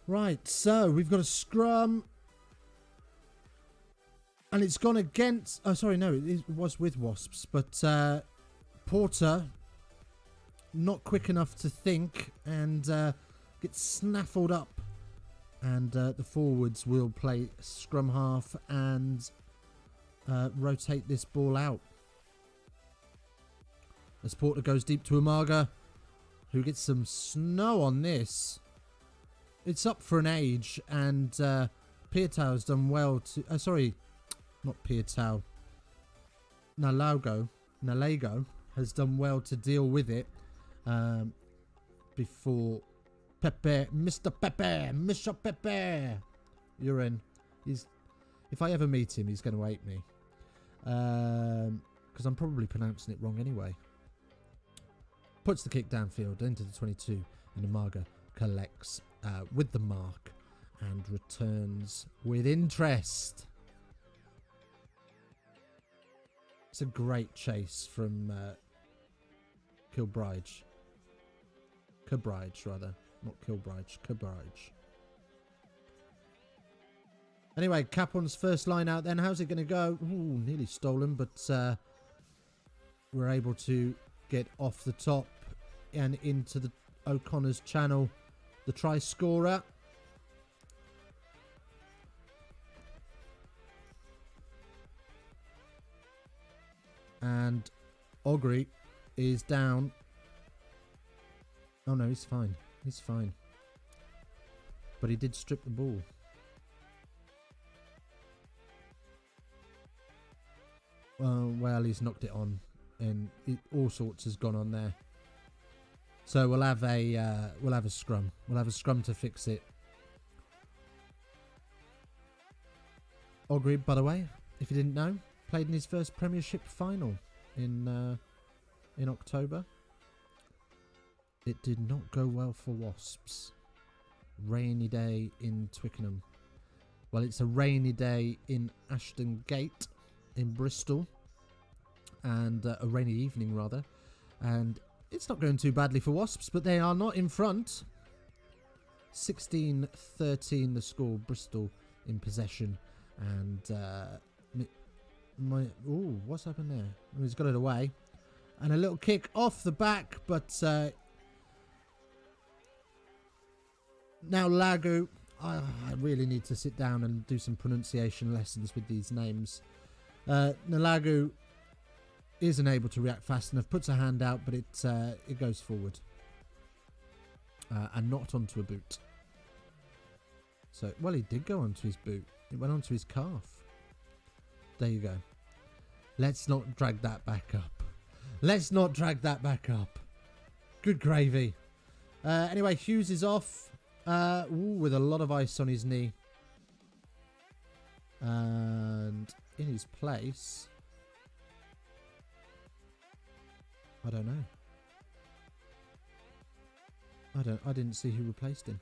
Speaker 1: Right, so we've got a scrum. And it's gone against... Oh, sorry, no, it was with Wasps. But Porter, not quick enough to think, and gets snaffled up. And the forwards will play scrum half and rotate this ball out. As Porter goes deep to Umaga, who gets some snow on this. It's up for an age, and Pietau has done well to... sorry... Not Pietau. Nalago has done well to deal with it before Mr. Pepe, you're in. If I ever meet him, he's going to hate me because I'm probably pronouncing it wrong anyway. Puts the kick downfield into the 22, and Umaga collects with the mark and returns with interest. It's a great chase from Kilbride. Kilbride, rather. Not Kilbride, Kilbride. Anyway, Capon's first line out then. How's it going to go? Ooh, nearly stolen, but we're able to get off the top and into the O'Connor's channel. The try scorer. And Augrey is down. Oh no, he's fine. He's fine. But he did strip the ball. Well, he's knocked it on, and all sorts has gone on there. So we'll have a scrum. We'll have a scrum to fix it. Augrey, by the way, if you didn't know, played in his first Premiership final in October. It did not go well for Wasps. Rainy day in Twickenham. Well, it's a rainy day in Ashton Gate in Bristol, and a rainy evening rather, and it's not going too badly for Wasps, but they are not in front. 16-13 the score. Bristol in possession, and what's happened there? Oh, he's got it away. And a little kick off the back, but now Lagu. I really need to sit down and do some pronunciation lessons with these names. Nalagu isn't able to react fast enough, puts a hand out, but it goes forward. And not onto a boot. So, well, he did go onto his boot. It went onto his calf. There you go. Let's not drag that back up. Let's not drag that back up. Good gravy. Anyway, Hughes is off with a lot of ice on his knee. And in his place, I don't know. I didn't see who replaced him.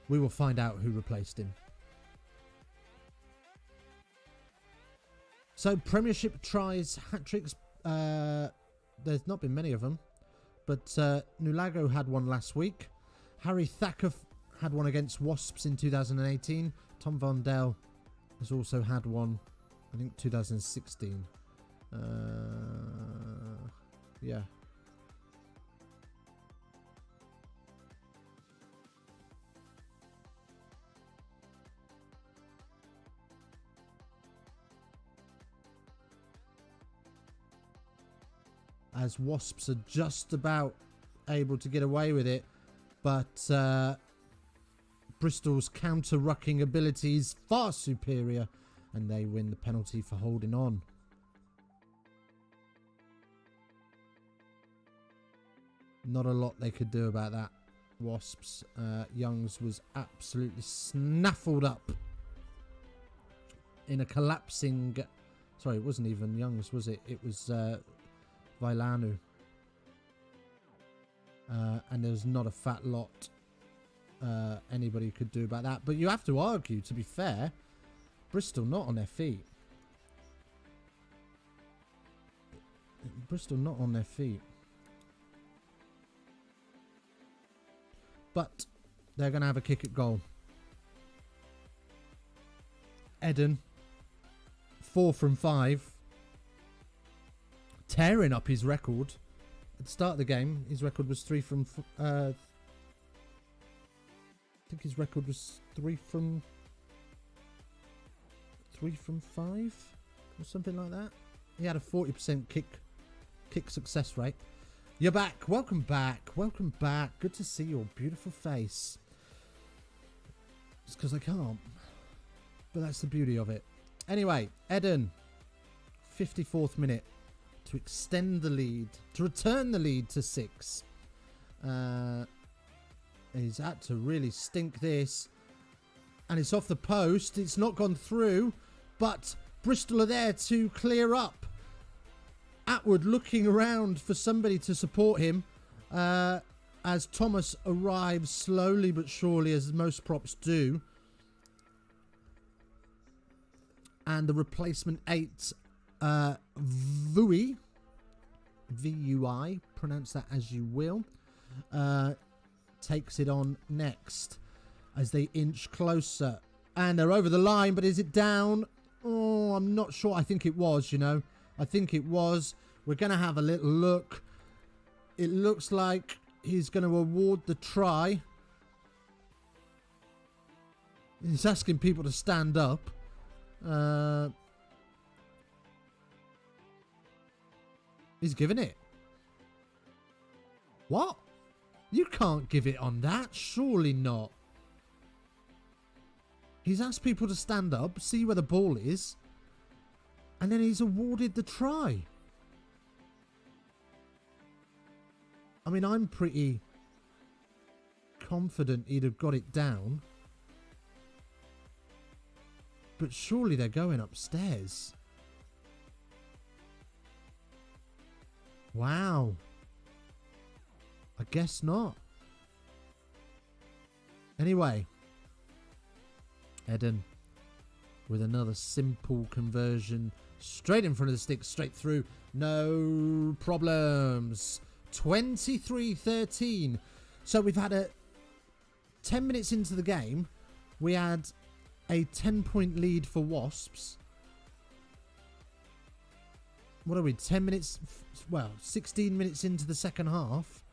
Speaker 1: We will find out who replaced him. So Premiership tries hat-tricks. There's not been many of them. But Nulago had one last week. Harry Thacker had one against Wasps in 2018. Tom Vondell has also had one, I think, 2016. Yeah. As Wasps are just about able to get away with it, but Bristol's counter-rucking ability is far superior, and they win the penalty for holding on. Not a lot they could do about that, Wasps. Youngs was absolutely snaffled up in a collapsing... Sorry, it wasn't even Youngs, was it? It was Vailanu. And there's not a fat lot anybody could do about that. But you have to argue, to be fair, Bristol not on their feet. Bristol not on their feet. But they're going to have a kick at goal. Eden, 4 from 5. Tearing up his record. At the start of the game, his record was 3 from... I think his record was 3 from 5 or something like that. He had a 40% kick success rate. You're back. Welcome back. Welcome back. Good to see your beautiful face. It's because I can't. But that's the beauty of it. Anyway, Eden, 54th minute. To extend the lead, to return the lead to 6. He's had to really stink this. And it's off the post. It's not gone through. But Bristol are there to clear up. Atwood looking around for somebody to support him. As Thomas arrives slowly but surely, as most props do. And the replacement 8... Vui, V-U-I, pronounce that as you will, takes it on next as they inch closer. And they're over the line, but is it down? Oh, I'm not sure. I think it was, you know. I think it was. We're going to have a little look. It looks like he's going to award the try. He's asking people to stand up. He's giving it. What? You can't give it on that. Surely not. He's asked people to stand up, see where the ball is, and then he's awarded the try. I mean, I'm pretty confident he'd have got it down. But surely they're going upstairs. Wow. I guess not. Anyway. Eden with another simple conversion. Straight in front of the stick, straight through. No problems. 23-13. So we've had a 10 minutes into the game. We had a 10-point lead for Wasps. What are we, 10 minutes, well, 16 minutes into the second half,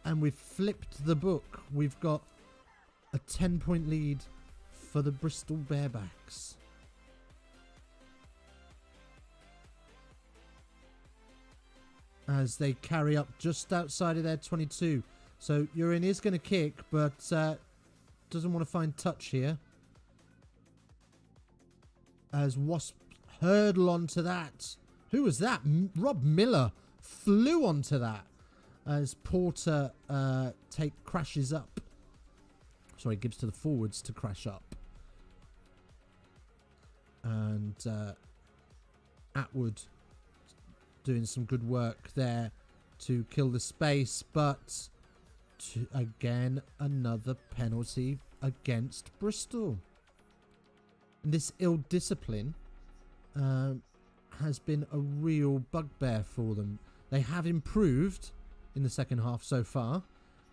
Speaker 1: and we've flipped the book. We've got a 10-point lead for the Bristol Bearbacks. As they carry up just outside of their 22. So Urin is going to kick, but doesn't want to find touch here. As Wasp hurdle onto that. Who was that? Rob Miller flew onto that as Porter crashes up. Sorry, gives to the forwards to crash up. And Atwood doing some good work there to kill the space, but again another penalty against Bristol. And this ill discipline has been a real bugbear for them. They have improved in the second half so far,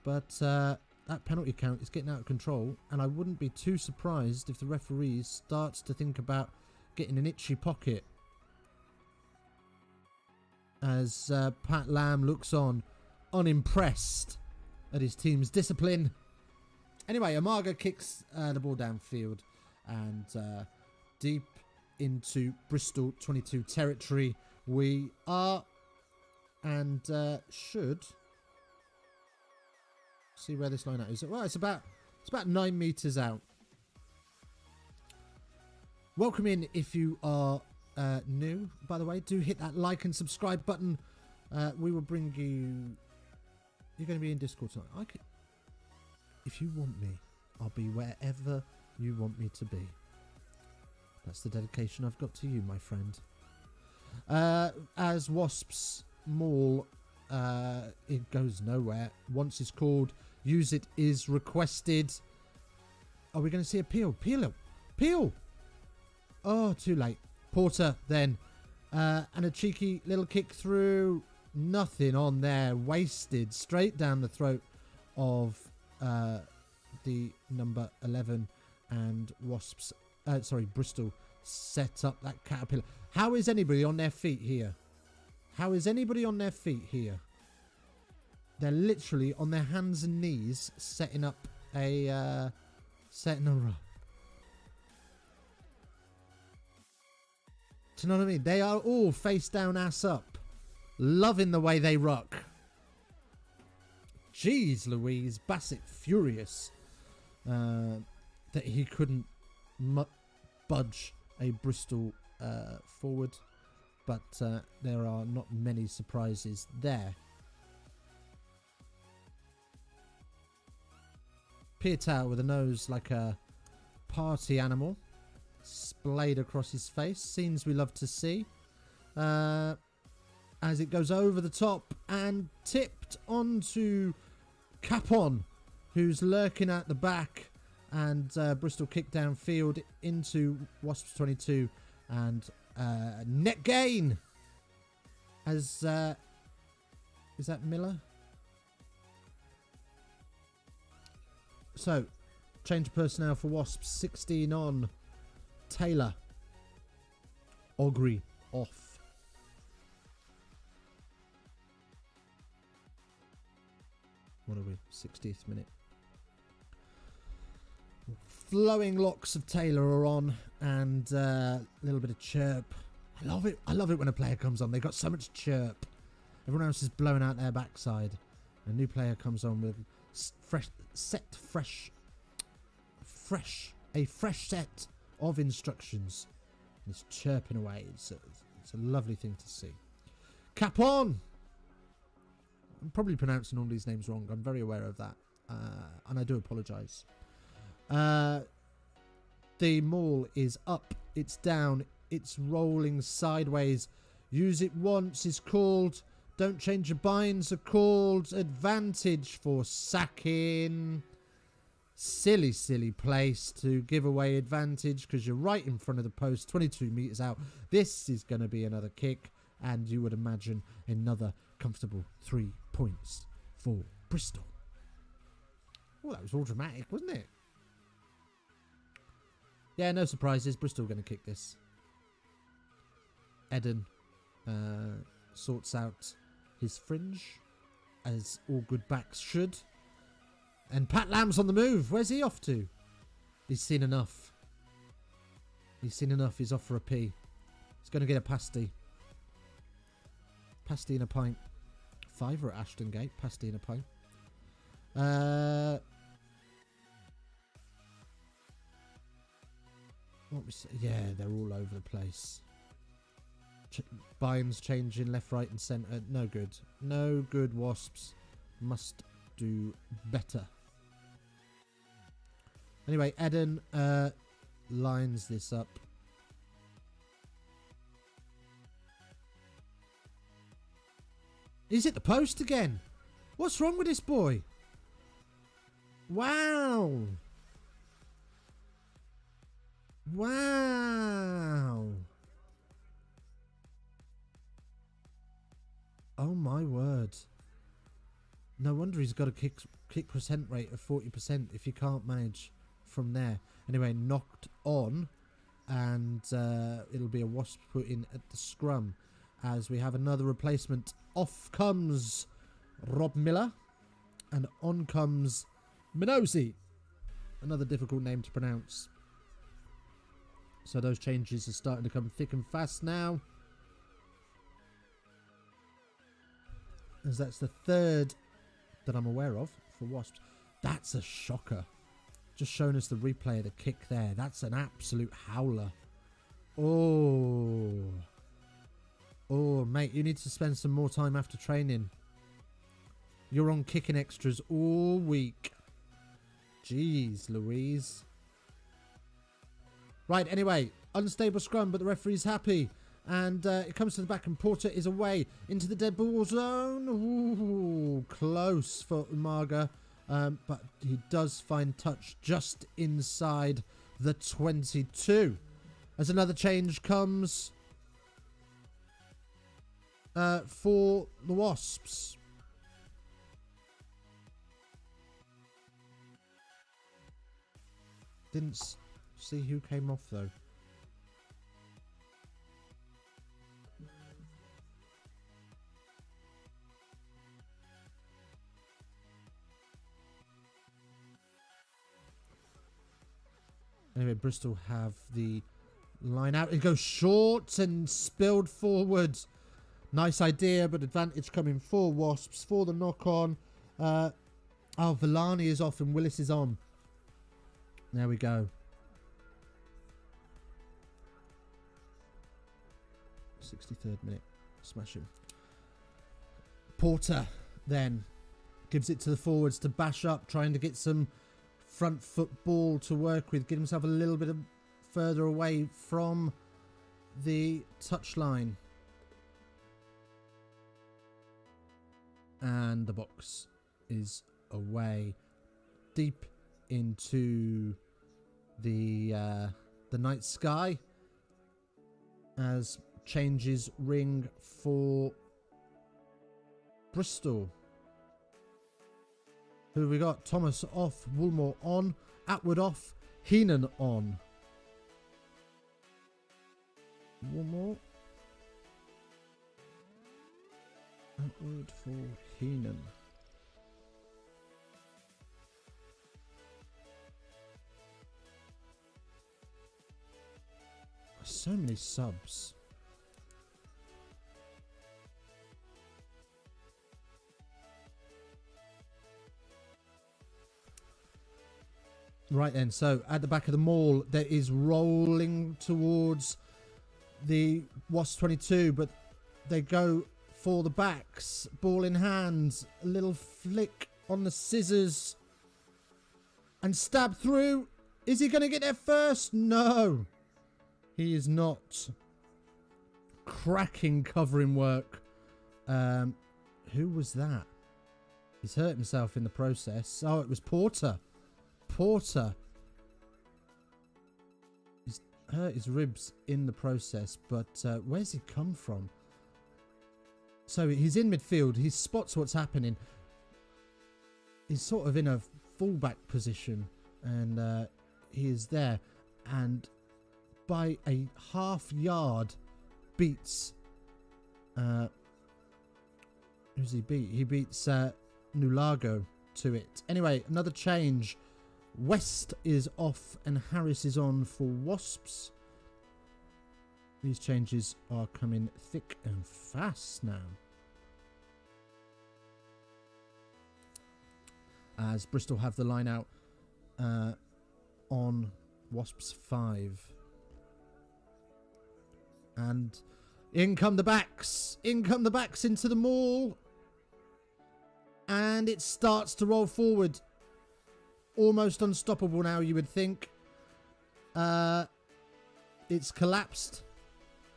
Speaker 1: but that penalty count is getting out of control, and I wouldn't be too surprised if the referee starts to think about getting an itchy pocket as Pat Lam looks on, unimpressed at his team's discipline. Anyway, Amaga kicks the ball downfield and deep into Bristol 22 territory we are, and should see where this line out is. Well, it's about 9 meters out. Welcome in if you are new, by the way. Do hit that like and subscribe button. We will bring you... You're going to be in Discord tonight. If you want me, I'll be wherever you want me to be. That's the dedication I've got to you, my friend. As WASPS Maul, it goes nowhere. Once it's called, use it is requested. Are we going to see a peel? Peel! Oh, too late. Porter then. And a cheeky little kick through. Nothing on there. Wasted. Straight down the throat of the number 11. And WASPS... Bristol set up that caterpillar. How is anybody on their feet here? They're literally on their hands and knees setting up a run. Do you know what I mean? They are all face down, ass up, loving the way they rock. Jeez Louise, Bassett furious that he couldn't budge a Bristol forward, but there are not many surprises there. Pietau with a nose like a party animal, splayed across his face, scenes we love to see, as it goes over the top and tipped onto Capon, who's lurking at the back. And Bristol kick downfield into WASPS 22 and net gain. As is that Miller? So change of personnel for WASPS. 16 on. Taylor. Augrey off. What are we? 60th minute. Flowing locks of Taylor are on, and a little bit of chirp. I love it. I love it when a player comes on. They've got so much chirp. Everyone else is blowing out their backside. A new player comes on with a fresh set of instructions. And it's chirping away. It's a lovely thing to see. Cap on. I'm probably pronouncing all these names wrong. I'm very aware of that, and I do apologise. The maul is up, it's down, it's rolling sideways. Use it once is called. Don't change your binds are called. Advantage for sacking. Silly place to give away advantage because you're right in front of the post, 22 metres out. This is going to be another kick, and you would imagine another comfortable 3 points for Bristol. Oh, that was all dramatic, wasn't it? Yeah, no surprises. Bristol going to kick this. Eden sorts out his fringe, as all good backs should. And Pat Lam's on the move. Where's he off to? He's seen enough. He's off for a pee. He's going to get a pasty. Pasty and a pint. £5 at Ashton Gate. Pasty and a pint. Yeah, they're all over the place. Bynes changing left, right and centre. No good. No good, WASPS. Must do better. Anyway, Eden lines this up. He's hit the post again. What's wrong with this boy? Wow. Wow. Oh my word. No wonder he's got a kick percent rate of 40% if you can't manage from there. Anyway, knocked on, and it'll be a Wasp put in at the scrum as we have another replacement. Off comes Rob Miller, and on comes Minosi. Another difficult name to pronounce. So those changes are starting to come thick and fast now, as that's the third that I'm aware of for Wasps. That's a shocker. Just showing us the replay of the kick there. That's an absolute howler. Oh. Oh, mate, you need to spend some more time after training. You're on kicking extras all week. Jeez Louise. Right, anyway, unstable scrum, but the referee's happy. And it comes to the back, and Porter is away into the dead ball zone. Ooh, close for Umaga. But he does find touch just inside the 22. As another change comes for the Wasps. Didn't see who came off though. Anyway, Bristol have the line out. It goes short and spilled forward. Nice idea, but advantage coming for Wasps for the knock-on. Villani is off and Willis is on. There we go. 63rd minute. Smashing. Porter then gives it to the forwards to bash up, trying to get some front foot ball to work with, get himself a little bit further away from the touchline. And the box is away deep into the night sky as changes ring for Bristol. Who have we got? Thomas off, Woolmore on, Atwood off, Heenan on. Woolmore. Atwood for Heenan. So many subs. Right then, so at the back of the mall, there is rolling towards the Wasp 22, but they go for the backs. Ball in hand, a little flick on the scissors, and stab through. Is he going to get there first? No, he is not. Cracking covering work. Who was that? He's hurt himself in the process. Oh, it was Porter. Porter. He's hurt his ribs in the process, but where's he come from? So he's in midfield. He spots what's happening. He's sort of in a fullback position, and he is there. And by a half yard, beats. Who's he beat? He beats Nulago to it. Anyway, another change. West is off and Harris is on for Wasps. These changes are coming thick and fast now, as Bristol have the line out on Wasps 5. And in come the backs. In come the backs into the mall. And it starts to roll forward. Almost unstoppable now, you would think. It's collapsed.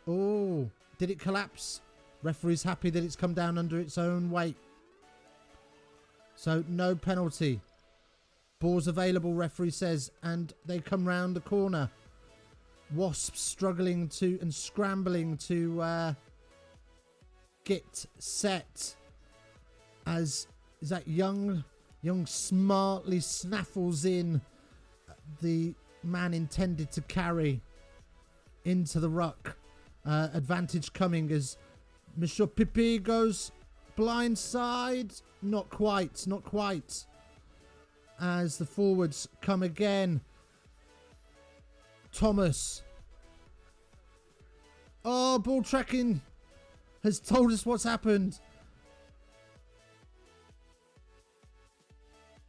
Speaker 1: Oh, did it collapse? Referee's happy that it's come down under its own weight. So no penalty. Ball's available, referee says, and they come round the corner. Wasps struggling to and scrambling to get set as that young smartly snaffles in the man intended to carry into the ruck. Advantage coming as Monsieur Pipi goes blindside. Not quite. As the forwards come again. Thomas. Oh, ball tracking has told us what's happened.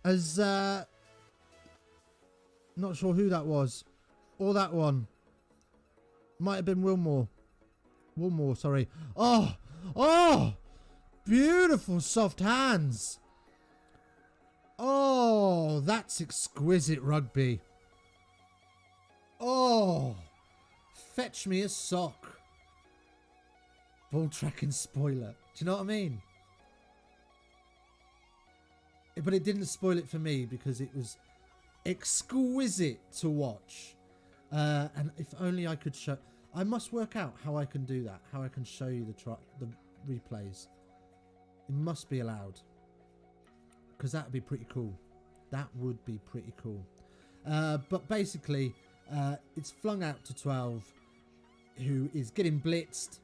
Speaker 1: As, not sure who that was. Or that one. Might have been Wilmore. Sorry. Oh! Beautiful soft hands. Oh, that's exquisite rugby. Oh, fetch me a sock. Ball tracking spoiler. Do you know what I mean? But it didn't spoil it for me because it was exquisite to watch. And if only I could show... I must work out how I can do that. How I can show you the replays. It must be allowed. Because that would be pretty cool. That would be pretty cool. But basically, it's flung out to 12, who is getting blitzed.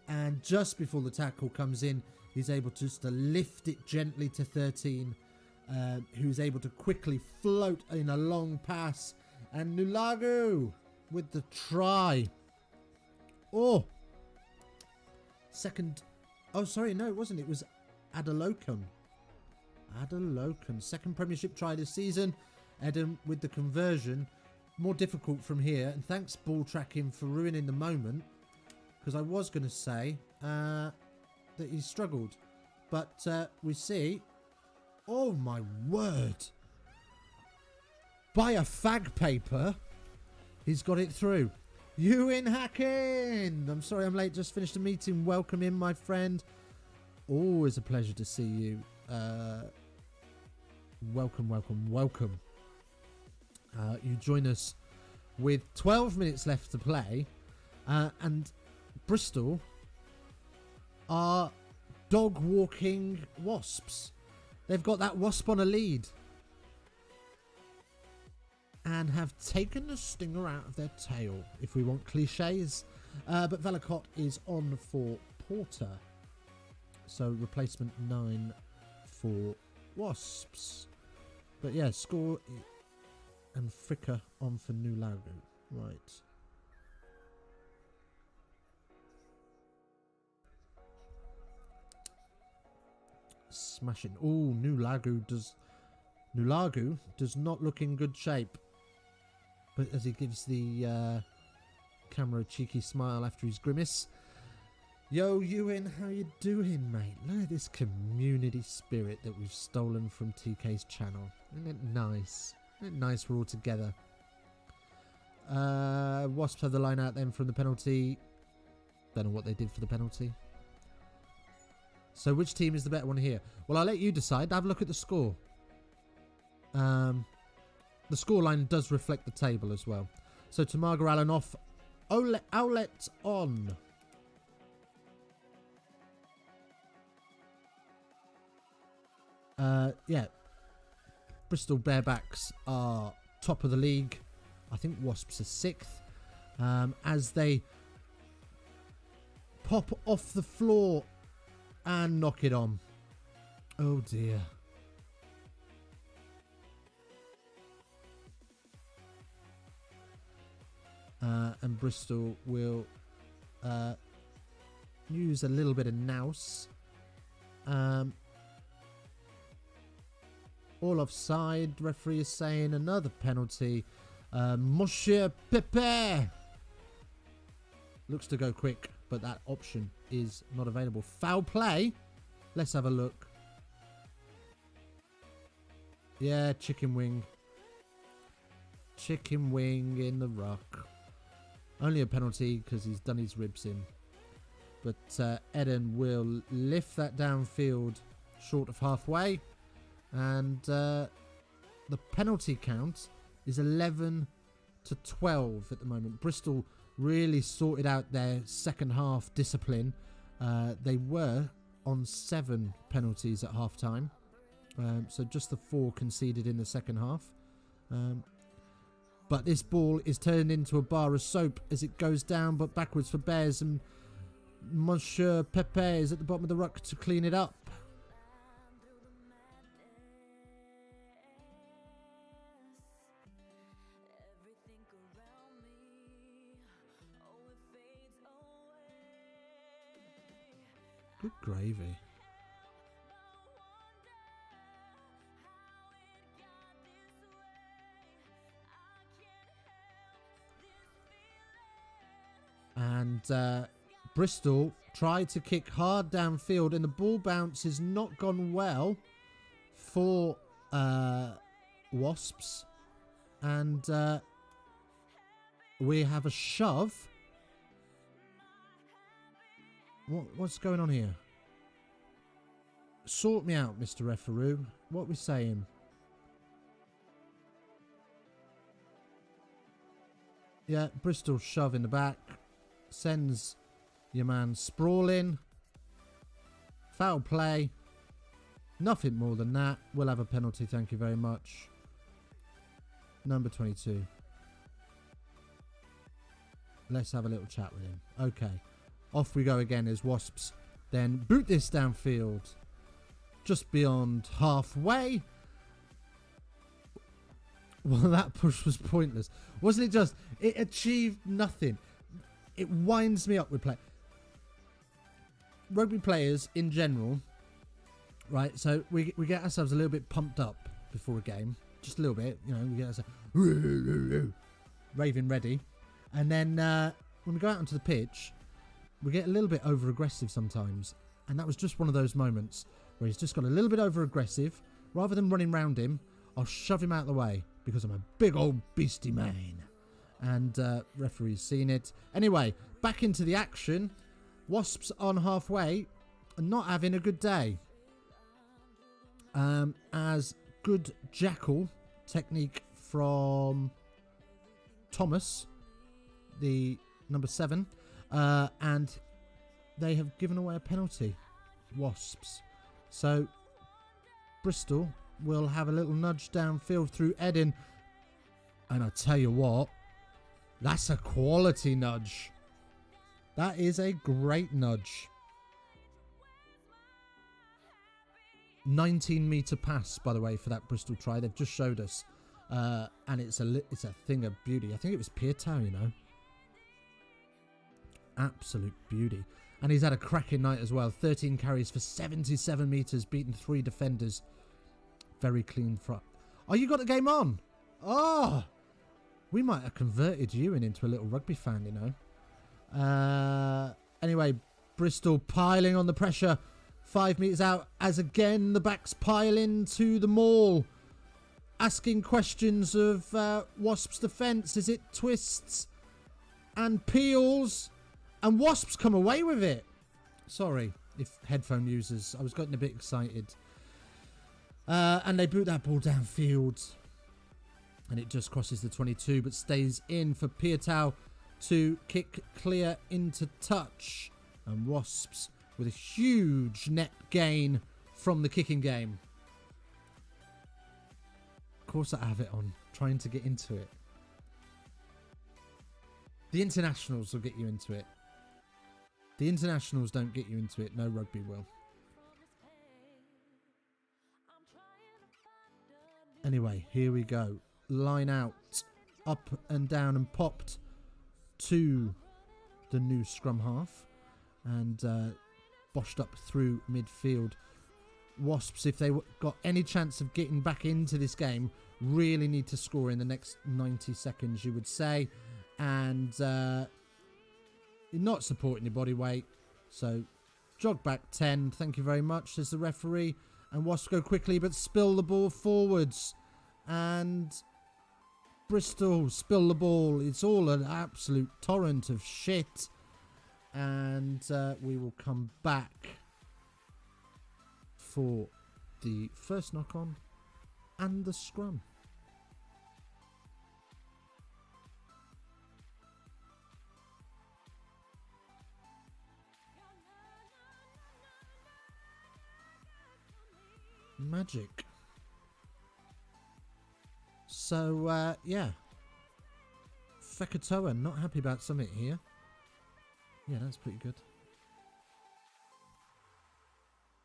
Speaker 1: And just before the tackle comes in, he's able just to lift it gently to 13. Who's able to quickly float in a long pass. And Nulagu with the try. Oh. Second. Oh, sorry. No, it wasn't. It was Adelokun. Second Premiership try this season. Eden with the conversion. More difficult from here. And thanks ball tracking for ruining the moment. Because I was going to say that he struggled. But we see. Oh my word. By a fag paper. He's got it through. Ewan Hacking. I'm sorry I'm late. Just finished a meeting. Welcome in, my friend. Always a pleasure to see you. Welcome. You join us with 12 minutes left to play. And Bristol are dog walking Wasps. They've got that Wasp on a lead. And have taken the stinger out of their tail, if we want cliches. But Valacott is on for Porter. So replacement 9 for Wasps. But yeah, score and Fricker on for Nulagu. Right. Smashing. Oh, Nulagu does not look in good shape. But as he gives the camera a cheeky smile after his grimace. Yo, Ewan, how you doing, mate? Look at this community spirit that we've stolen from TK's channel. Isn't it nice? Isn't it nice we're all together? Wasps have the line out then from the penalty. Don't know what they did for the penalty. So which team is the better one here? Well, I'll let you decide. Have a look at the score. The scoreline does reflect the table as well. So Tamaga Allen off. Owlet on. Yeah. Bristol Barebacks are top of the league. I think Wasps are 6th. As they pop off the floor and knock it on. Oh dear. And Bristol will use a little bit of nous. All offside. Referee is saying another penalty. Monsieur Pepe looks to go quick, but that option is not available. Foul play. Let's have a look. Yeah, chicken wing. Chicken wing in the ruck. Only a penalty because he's done his ribs in. But Eden will lift that downfield short of halfway. And the penalty count is 11 to 12 at the moment. Bristol really sorted out their second half discipline. They were on 7 penalties at half time. So just the 4 conceded in the second half. But this ball is turned into a bar of soap as it goes down, but backwards for Bears, and Monsieur Pepe is at the bottom of the ruck to clean it up. Good gravy. And Bristol tried to kick hard downfield, and the ball bounce has not gone well for Wasps. And we have a shove. What's going on here? Sort me out, Mr. Referee. What are we saying? Yeah, Bristol shove in the back. Sends your man sprawling. Foul play. Nothing more than that. We'll have a penalty, thank you very much. Number 22. Let's have a little chat with him. Okay. Off we go again as Wasps then boot this downfield. Just beyond halfway. Well, that push was pointless. Wasn't it just? It achieved nothing. It winds me up with play. Rugby players in general, right? So we get ourselves a little bit pumped up before a game. Just a little bit. You know, we get ourselves raving ready. And then when we go out onto the pitch, we get a little bit over-aggressive sometimes. And that was just one of those moments where he's just got a little bit over-aggressive. Rather than running round him, I'll shove him out of the way because I'm a big old beastie man. And referee's seen it. Anyway, back into the action. Wasps on halfway and not having a good day. As good jackal technique from Thomas, the number 7. And they have given away a penalty. Wasps. So Bristol will have a little nudge downfield through Eden. And I tell you what, that's a quality nudge. That is a great nudge. 19-metre pass, by the way, for that Bristol try. They've just showed us. And it's a thing of beauty. I think it was Pietau, you know. Absolute beauty. And he's had a cracking night as well. 13 carries for 77 metres, beaten 3 defenders. Very clean front. Oh, you got the game on? Oh! We might have converted you into a little rugby fan, you know. Anyway, Bristol piling on the pressure. 5 metres out as again the backs pile into the maul. Asking questions of Wasps' defence as it twists and peels. And Wasps come away with it. Sorry, if headphone users. I was getting a bit excited. And they boot that ball downfield. And it just crosses the 22, but stays in for Pietau to kick clear into touch. And Wasps with a huge net gain from the kicking game. Of course I have it on, trying to get into it. The internationals will get you into it. The internationals don't get you into it. No rugby will. Anyway, here we go. Line out. Up and down and popped to the new scrum half. And boshed up through midfield. Wasps, if they got any chance of getting back into this game, really need to score in the next 90 seconds, you would say. And you're not supporting your body weight. So jog back 10. Thank you very much, says the referee. And Wasps go quickly but spill the ball forwards. And Bristol spill the ball. It's all an absolute torrent of shit. And we will come back for the first knock on and the scrum. magic. So, yeah. Fekatoa, not happy about something here. Yeah, that's pretty good.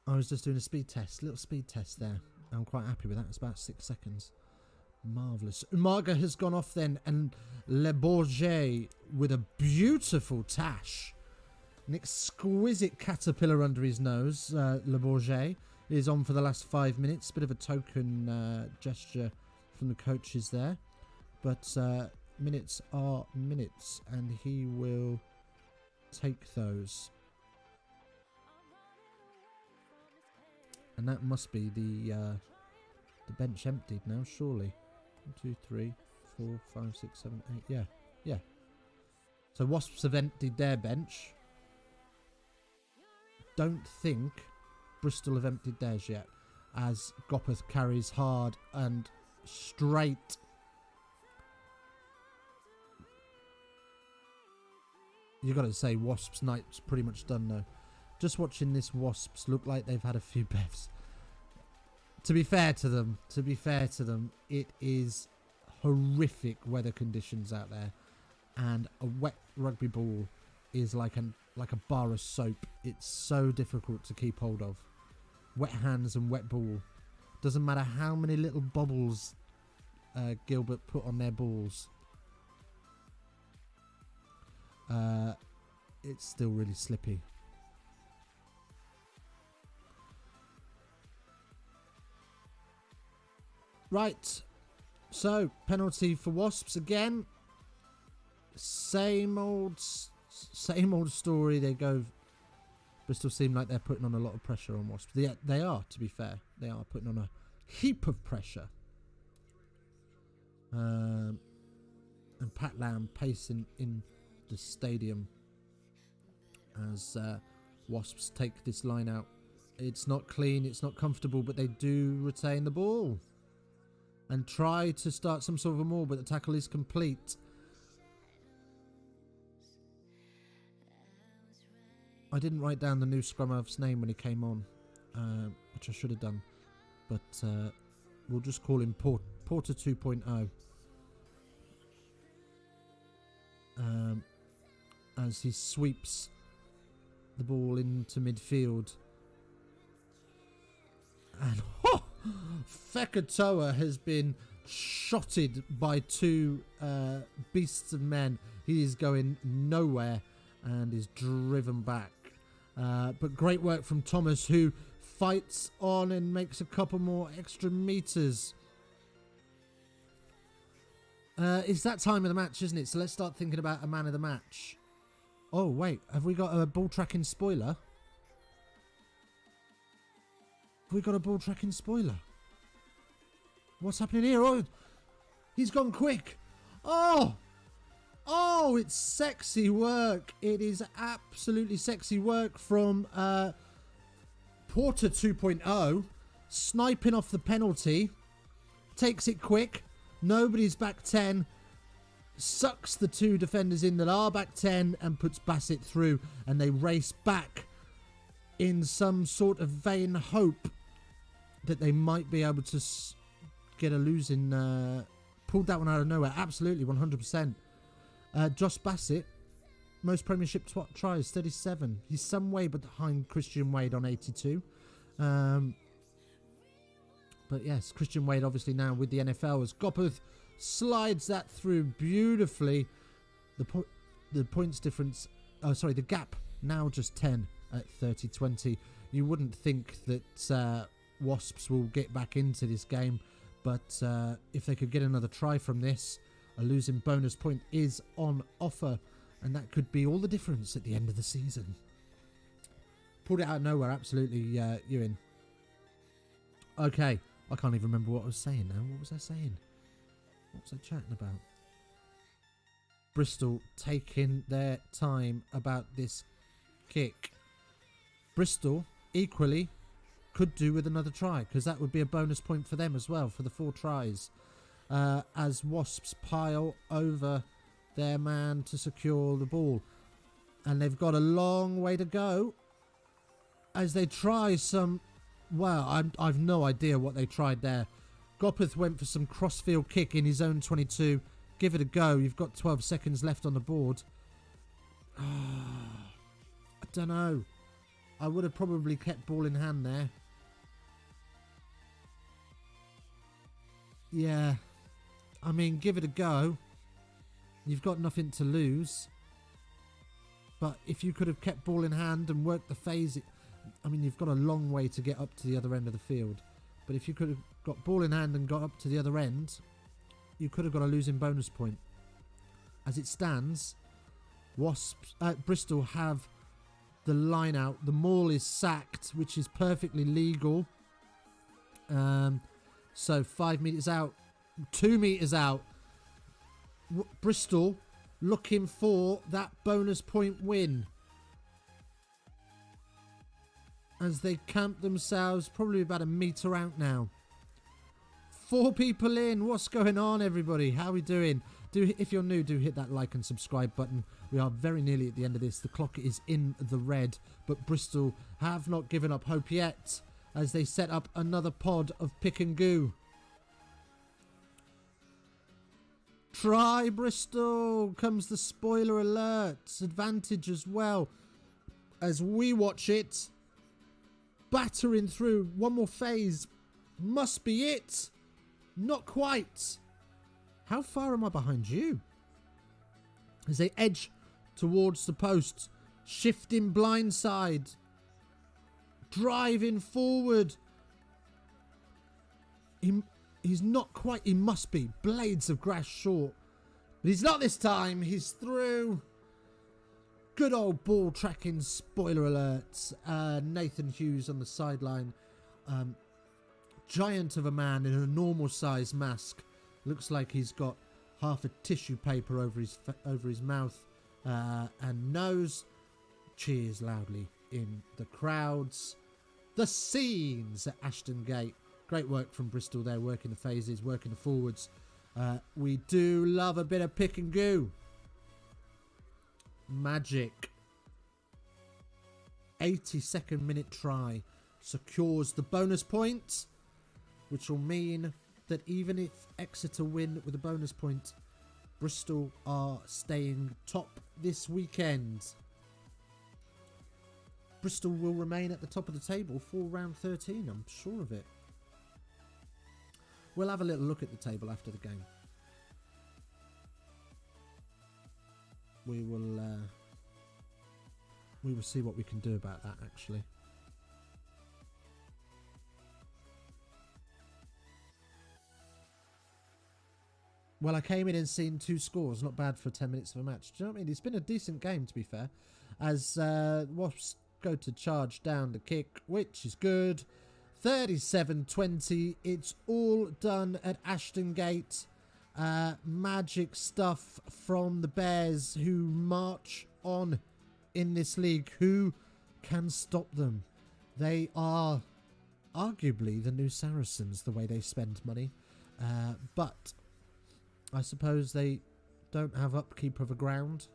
Speaker 1: I was just doing a speed test, little speed test there. I'm quite happy with that. It's about 6 seconds. Marvellous. Umaga has gone off then, and Le Bourget with a beautiful tash. An exquisite caterpillar under his nose. Le Bourget is on for the last 5 minutes. Bit of a token gesture from the coaches there. But minutes are minutes, and he will take those. And that must be the bench emptied now, surely. 1, 2, 3, 4, 5, 6, 7, 8. Yeah, yeah. So Wasps have emptied their bench. Don't think Bristol have emptied theirs yet, as Gopeth carries hard and straight. You got to say Wasps' night's pretty much done though. Just watching this Wasps look like they've had a few bevs. To be fair to them, it is horrific weather conditions out there, and a wet rugby ball is like a bar of soap. It's so difficult to keep hold of. Wet hands and wet ball. Doesn't matter how many little bubbles Gilbert put on their balls. It's still really slippy. Right, so penalty for Wasps again. Same old story. They go. Bristol seem like they're putting on a lot of pressure on Wasps. They are, to be fair. They are putting on a heap of pressure. And Pat Lamb pacing in the stadium as Wasps take this line out. It's not clean, it's not comfortable, but they do retain the ball and try to start some sort of a maul, but the tackle is complete. I didn't write down the new scrum half's name when he came on, which I should have done, but we'll just call him Porter 2.0. As he sweeps the ball into midfield. And Fekatoa has been shotted by two beasts of men. He is going nowhere and is driven back. But great work from Thomas, who fights on and makes a couple more extra meters. It's that time of the match, isn't it? So let's start thinking about a man of the match. Oh, wait. Have we got a ball tracking spoiler? Have we got a ball tracking spoiler? What's happening here? Oh, he's gone quick. Oh, it's sexy work. It is absolutely sexy work from Porter 2.0. Sniping off the penalty. Takes it quick. Nobody's back 10. Sucks the two defenders in that are back 10 and puts Bassett through. And they race back in some sort of vain hope that they might be able to get a losing. Pulled that one out of nowhere. Absolutely, 100%. Josh Bassett, most Premiership tries, 37. He's some way behind Christian Wade on 82. But yes, Christian Wade obviously now with the NFL as Gopeth slides that through beautifully. The points difference, the gap now just 10 at 30-20. You wouldn't think that Wasps will get back into this game, but if they could get another try from this, a losing bonus point is on offer, and that could be all the difference at the end of the season. Pulled it out of nowhere, absolutely, Ewan. Okay, I can't even remember what I was saying now. What was I saying? What was I chatting about? Bristol taking their time about this kick. Bristol, equally, could do with another try, because that would be a bonus point for them as well, for the 4 tries. As Wasps pile over their man to secure the ball. And they've got a long way to go as they try some Well, I've no idea what they tried there. Gopeth went for some crossfield kick in his own 22. Give it a go. You've got 12 seconds left on the board. I don't know. I would have probably kept ball in hand there. Yeah. I mean, give it a go. You've got nothing to lose. But if you could have kept ball in hand and worked the phase... I mean, you've got a long way to get up to the other end of the field. But if you could have got ball in hand and got up to the other end, you could have got a losing bonus point. As it stands, Bristol have the line out. The maul is sacked, which is perfectly legal. So 5 metres out, 2 metres out. Bristol looking for that bonus point win. As they camp themselves probably about a metre out now. 4 people in. What's going on, everybody? How are we doing? If you're new, do hit that like and subscribe button. We are very nearly at the end of this. The clock is in the red, but Bristol have not given up hope yet as they set up another pod of pick and goo. Try Bristol. Comes the spoiler alert. Advantage as well as we watch it. Battering through. One more phase. Must be it. Not quite. How far am I behind you? As they edge towards the post. Shifting blindside. Driving forward. He's not quite. He must be. Blades of grass short. But he's not this time. He's through. Good old ball tracking spoiler alerts. Nathan Hughes on the sideline. Giant of a man in a normal size mask. Looks like he's got half a tissue paper over his mouth and nose. Cheers loudly in the crowds. The scenes at Ashton Gate. Great work from Bristol there, working the phases, working the forwards. We do love a bit of pick and goo. Magic. 82nd minute try secures the bonus point, which will mean that even if Exeter win with a bonus point, Bristol are staying top this weekend. Bristol will remain at the top of the table for round 13, I'm sure of it. We'll have a little look at the table after the game. We will see what we can do about that, actually. Well, I came in and seen 2 scores. Not bad for 10 minutes of a match. Do you know what I mean? It's been a decent game, to be fair. As Wasps go to charge down the kick, which is good. 37-20. It's all done at Ashton Gate. Magic stuff from the Bears, who march on in this league. Who can stop them? They are arguably the new Saracens, the way they spend money. But I suppose they don't have upkeep of a ground.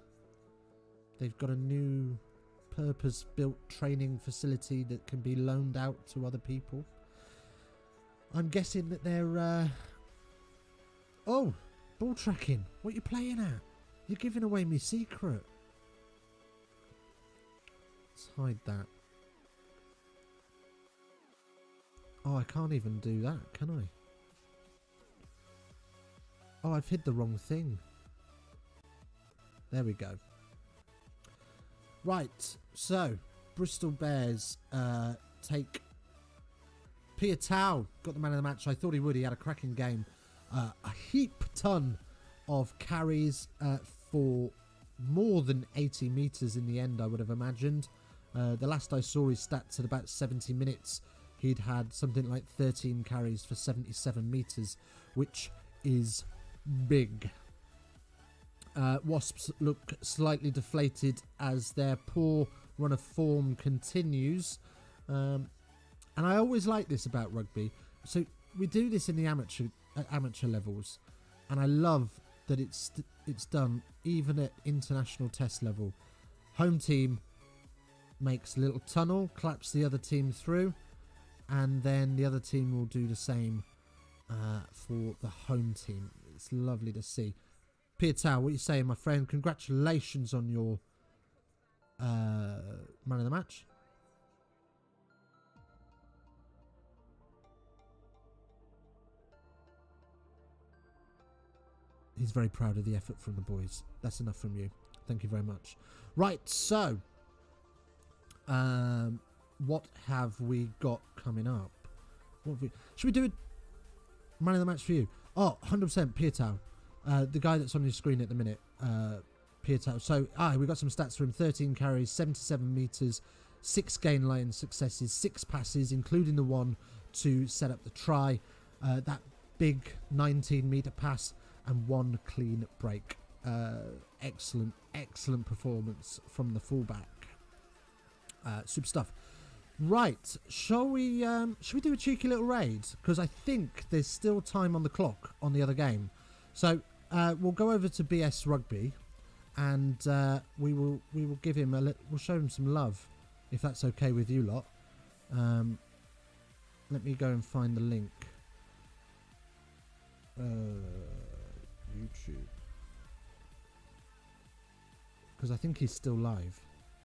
Speaker 1: They've got a new purpose-built training facility that can be loaned out to other people. I'm guessing that they're... Oh, ball tracking. What are you playing at? You're giving away me secret. Let's hide that. Oh, I can't even do that, can I? Oh, I've hid the wrong thing. There we go. Right, so Bristol Bears take Piatau. Got the man of the match. I thought he would. He had a cracking game. A heap ton of carries for more than 80 metres in the end, I would have imagined. The last I saw his stats at about 70 minutes, he'd had something like 13 carries for 77 metres, which is big. Wasps look slightly deflated as their poor run of form continues. And I always like this about rugby. So we do this in the amateur levels, and I love that it's done even at international test level. Home team makes a little tunnel, claps the other team through, and then the other team will do the same for the home team. It's lovely to see. Pietau, what are you saying, my friend? Congratulations on your man of the match. He's very proud of the effort from the boys. That's enough from you. Thank you very much. Right, so what have we got coming up? Should we do a man of the match for you? Oh, 100% Pietau. The guy that's on your screen at the minute. Pietau. So, we got some stats for him. 13 carries, 77 metres, 6 gain line successes, 6 passes, including the one to set up the try. That big 19-metre pass and 1 clean break. Excellent performance from the fullback. Super stuff. Right, shall we do a cheeky little raid? Because I think there's still time on the clock on the other game. So we'll go over to BS Rugby, and we will give him we'll show him some love, if that's okay with you lot. Let me go and find the link. YouTube, because I think he's still live.